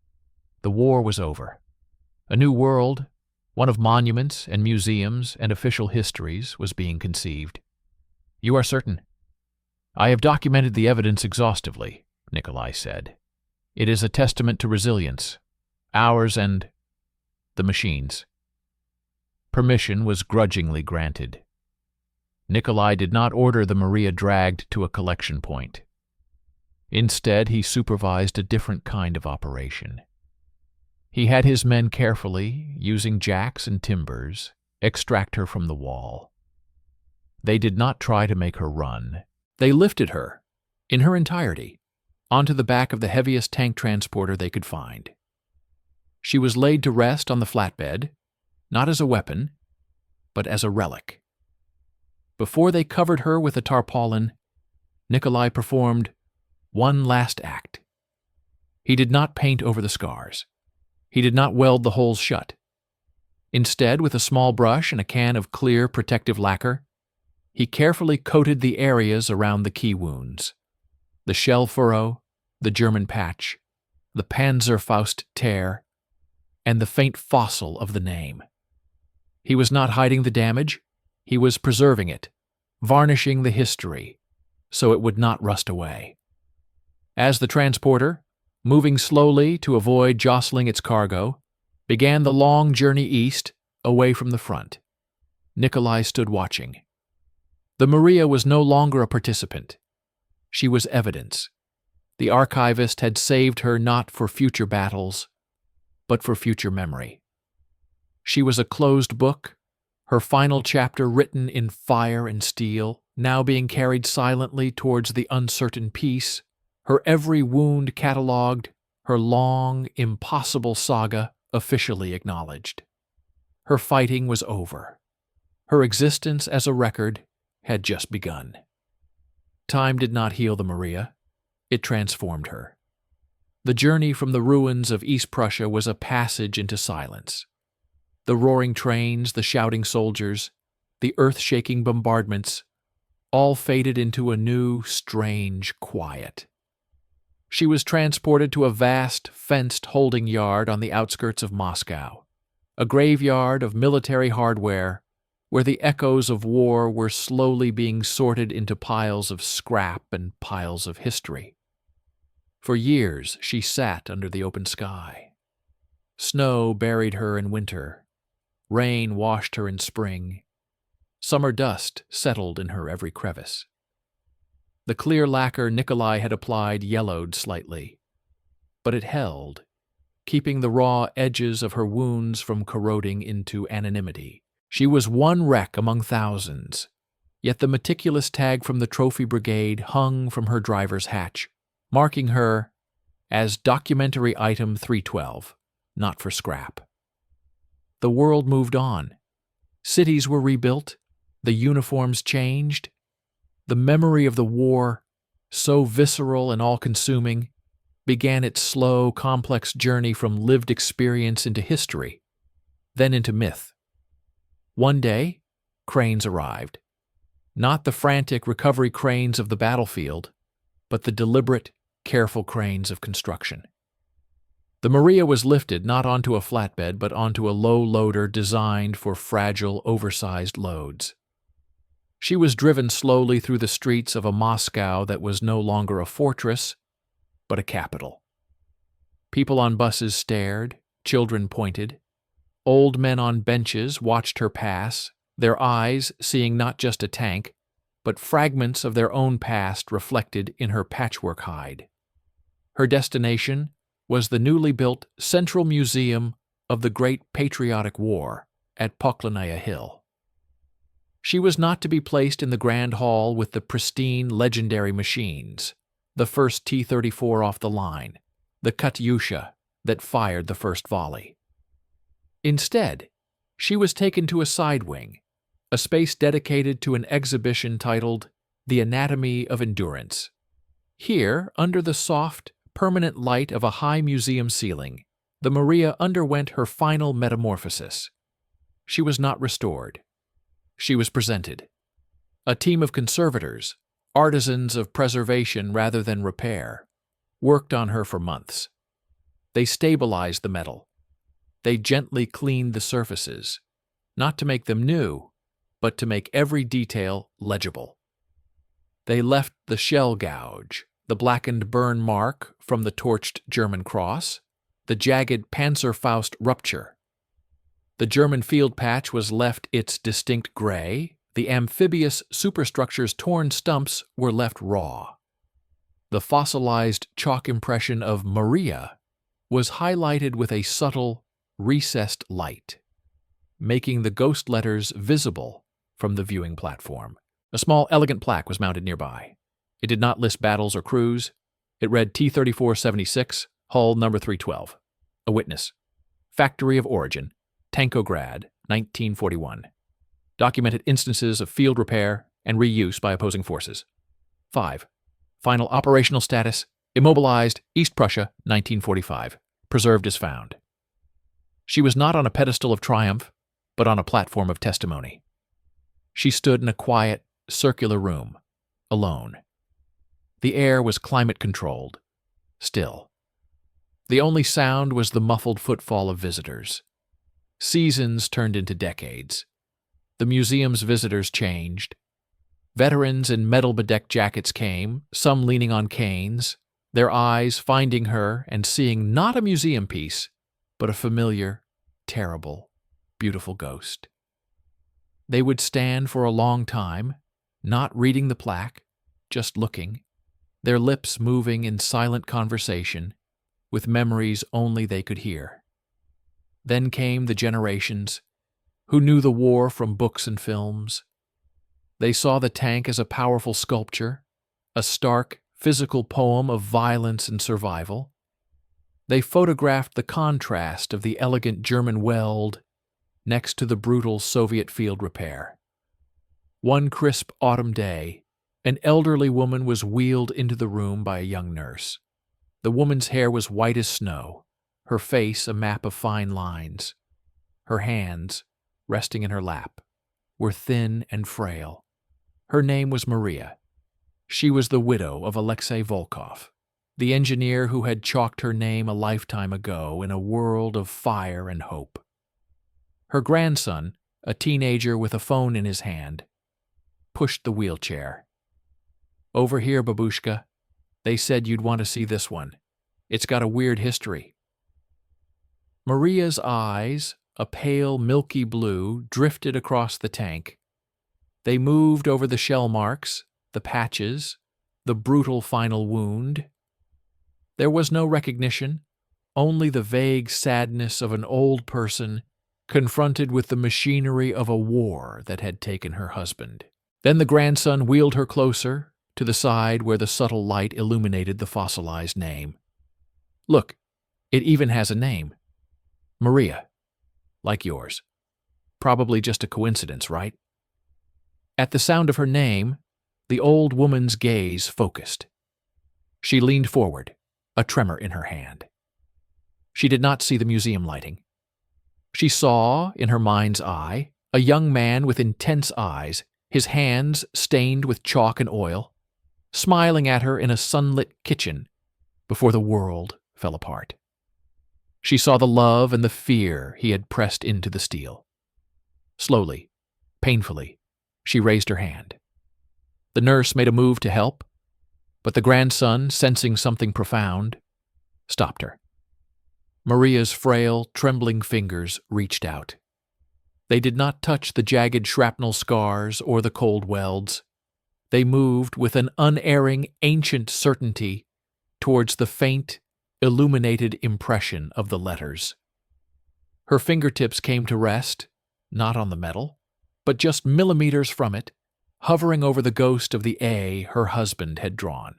The war was over. A new world, one of monuments and museums and official histories, was being conceived. "You are certain?" "I have documented the evidence exhaustively," Nikolai said. "It is a testament to resilience, ours and the machines." Permission was grudgingly granted. Nikolai did not order the Maria dragged to a collection point. Instead, he supervised a different kind of operation. He had his men carefully, using jacks and timbers, extract her from the wall. They did not try to make her run. They lifted her, in her entirety, onto the back of the heaviest tank transporter they could find. She was laid to rest on the flatbed, not as a weapon, but as a relic. Before they covered her with a tarpaulin, Nikolai performed one last act. He did not paint over the scars. He did not weld the holes shut. Instead, with a small brush and a can of clear protective lacquer, he carefully coated the areas around the key wounds: the shell furrow, the German patch, the Panzerfaust tear, and the faint fossil of the name. He was not hiding the damage. He was preserving it, varnishing the history, so it would not rust away. As the transporter, moving slowly to avoid jostling its cargo, began the long journey east, away from the front, Nikolai stood watching. The Maria was no longer a participant. She was evidence. The archivist had saved her not for future battles, but for future memory. She was a closed book, her final chapter written in fire and steel, now being carried silently towards the uncertain peace, her every wound catalogued, her long, impossible saga officially acknowledged. Her fighting was over. Her existence as a record had just begun. Time did not heal the Maria. It transformed her. The journey from the ruins of East Prussia was a passage into silence. The roaring trains, the shouting soldiers, the earth-shaking bombardments, all faded into a new, strange quiet. She was transported to a vast, fenced holding yard on the outskirts of Moscow, a graveyard of military hardware where the echoes of war were slowly being sorted into piles of scrap and piles of history. For years she sat under the open sky. Snow buried her in winter. Rain washed her in spring. Summer dust settled in her every crevice. The clear lacquer Nikolai had applied yellowed slightly, but it held, keeping the raw edges of her wounds from corroding into anonymity. She was one wreck among thousands, yet the meticulous tag from the trophy brigade hung from her driver's hatch, marking her as documentary item 312, not for scrap. The world moved on. Cities were rebuilt, the uniforms changed. The memory of the war, so visceral and all-consuming, began its slow, complex journey from lived experience into history, then into myth. One day, cranes arrived. Not the frantic recovery cranes of the battlefield, but the deliberate, careful cranes of construction. The Maria was lifted not onto a flatbed, but onto a low loader designed for fragile, oversized loads. She was driven slowly through the streets of a Moscow that was no longer a fortress, but a capital. People on buses stared, children pointed. Old men on benches watched her pass, their eyes seeing not just a tank, but fragments of their own past reflected in her patchwork hide. Her destination was the newly built Central Museum of the Great Patriotic War at Poklanaya Hill. She was not to be placed in the Grand Hall with the pristine, legendary machines, the first T-34 off the line, the Katyusha that fired the first volley. Instead, she was taken to a side wing, a space dedicated to an exhibition titled The Anatomy of Endurance. Here, under the soft, permanent light of a high museum ceiling, the Maria underwent her final metamorphosis. She was not restored. She was presented. A team of conservators, artisans of preservation rather than repair, worked on her for months. They stabilized the metal. They gently cleaned the surfaces, not to make them new, but to make every detail legible. They left the shell gouge, the blackened burn mark from the torched German cross, the jagged Panzerfaust rupture. The German field patch was left its distinct gray, the amphibious superstructure's torn stumps were left raw. The fossilized chalk impression of Maria was highlighted with a subtle, recessed light, making the ghost letters visible from the viewing platform. A small, elegant plaque was mounted nearby. It did not list battles or crews. It read T-34 76, hull number 312. A witness. Factory of origin, Tankograd, 1941. Documented instances of field repair and reuse by opposing forces. 5. Final operational status, immobilized, East Prussia, 1945. Preserved as found. She was not on a pedestal of triumph, but on a platform of testimony. She stood in a quiet, circular room, alone. The air was climate-controlled, still. The only sound was the muffled footfall of visitors. Seasons turned into decades. The museum's visitors changed. Veterans in metal-bedecked jackets came, some leaning on canes, their eyes finding her and seeing not a museum piece, but a familiar, terrible, beautiful ghost. They would stand for a long time, not reading the plaque, just looking, their lips moving in silent conversation, with memories only they could hear. Then came the generations who knew the war from books and films. They saw the tank as a powerful sculpture, a stark, physical poem of violence and survival. They photographed the contrast of the elegant German weld next to the brutal Soviet field repair. One crisp autumn day, an elderly woman was wheeled into the room by a young nurse. The woman's hair was white as snow, her face a map of fine lines. Her hands, resting in her lap, were thin and frail. Her name was Maria. She was the widow of Alexei Volkov, the engineer who had chalked her name a lifetime ago in a world of fire and hope. Her grandson, a teenager with a phone in his hand, pushed the wheelchair. "Over here, babushka. They said you'd want to see this one. It's got a weird history." Maria's eyes, a pale, milky blue, drifted across the tank, They moved over the shell marks, the patches, the brutal final wound. There was no recognition, only the vague sadness of an old person confronted with the machinery of a war that had taken her husband. Then the grandson wheeled her closer, to the side where the subtle light illuminated the fossilized name. Look, it even has a name. Maria. Like yours. Probably just a coincidence, right? At the sound of her name, the old woman's gaze focused. She leaned forward, a tremor in her hand. She did not see the museum lighting. She saw, in her mind's eye, a young man with intense eyes, his hands stained with chalk and oil, smiling at her in a sunlit kitchen before the world fell apart. She saw the love and the fear he had pressed into the steel. Slowly, painfully, she raised her hand. The nurse made a move to help, but the grandson, sensing something profound, stopped her. Maria's frail, trembling fingers reached out. They did not touch the jagged shrapnel scars or the cold welds. They moved with an unerring, ancient certainty towards the faint, illuminated impression of the letters. Her fingertips came to rest, not on the metal, but just millimeters from it, hovering over the ghost of the A her husband had drawn.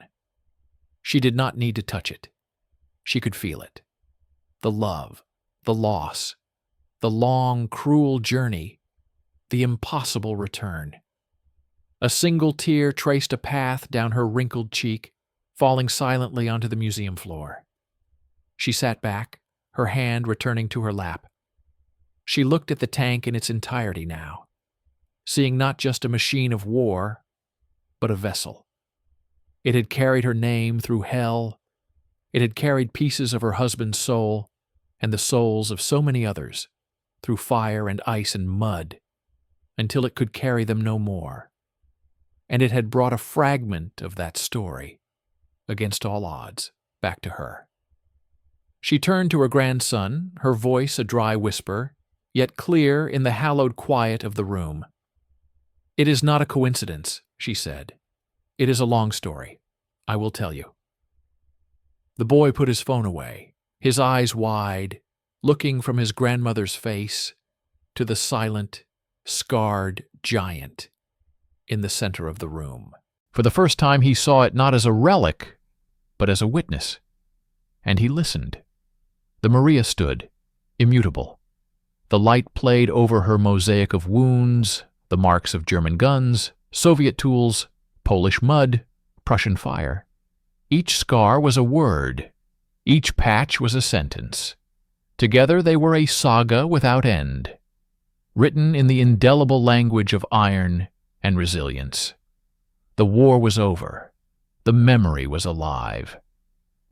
She did not need to touch it. She could feel it. The love, the loss, the long, cruel journey, the impossible return. A single tear traced a path down her wrinkled cheek, falling silently onto the museum floor. She sat back, her hand returning to her lap. She looked at the tank in its entirety now, seeing not just a machine of war, but a vessel. It had carried her name through hell. It had carried pieces of her husband's soul and the souls of so many others through fire and ice and mud until it could carry them no more. And it had brought a fragment of that story, against all odds, back to her. She turned to her grandson, her voice a dry whisper, yet clear in the hallowed quiet of the room. "It is not a coincidence," she said. "It is a long story. I will tell you." The boy put his phone away, his eyes wide, looking from his grandmother's face to the silent, scarred giant in the center of the room. For the first time he saw it not as a relic, but as a witness. And he listened. The Maria stood, immutable. The light played over her mosaic of wounds, the marks of German guns, Soviet tools, Polish mud, Prussian fire. Each scar was a word. Each patch was a sentence. Together they were a saga without end, written in the indelible language of iron and resilience. The war was over. The memory was alive.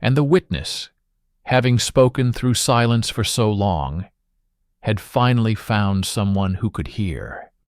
And the witness, having spoken through silence for so long, had finally found someone who could hear.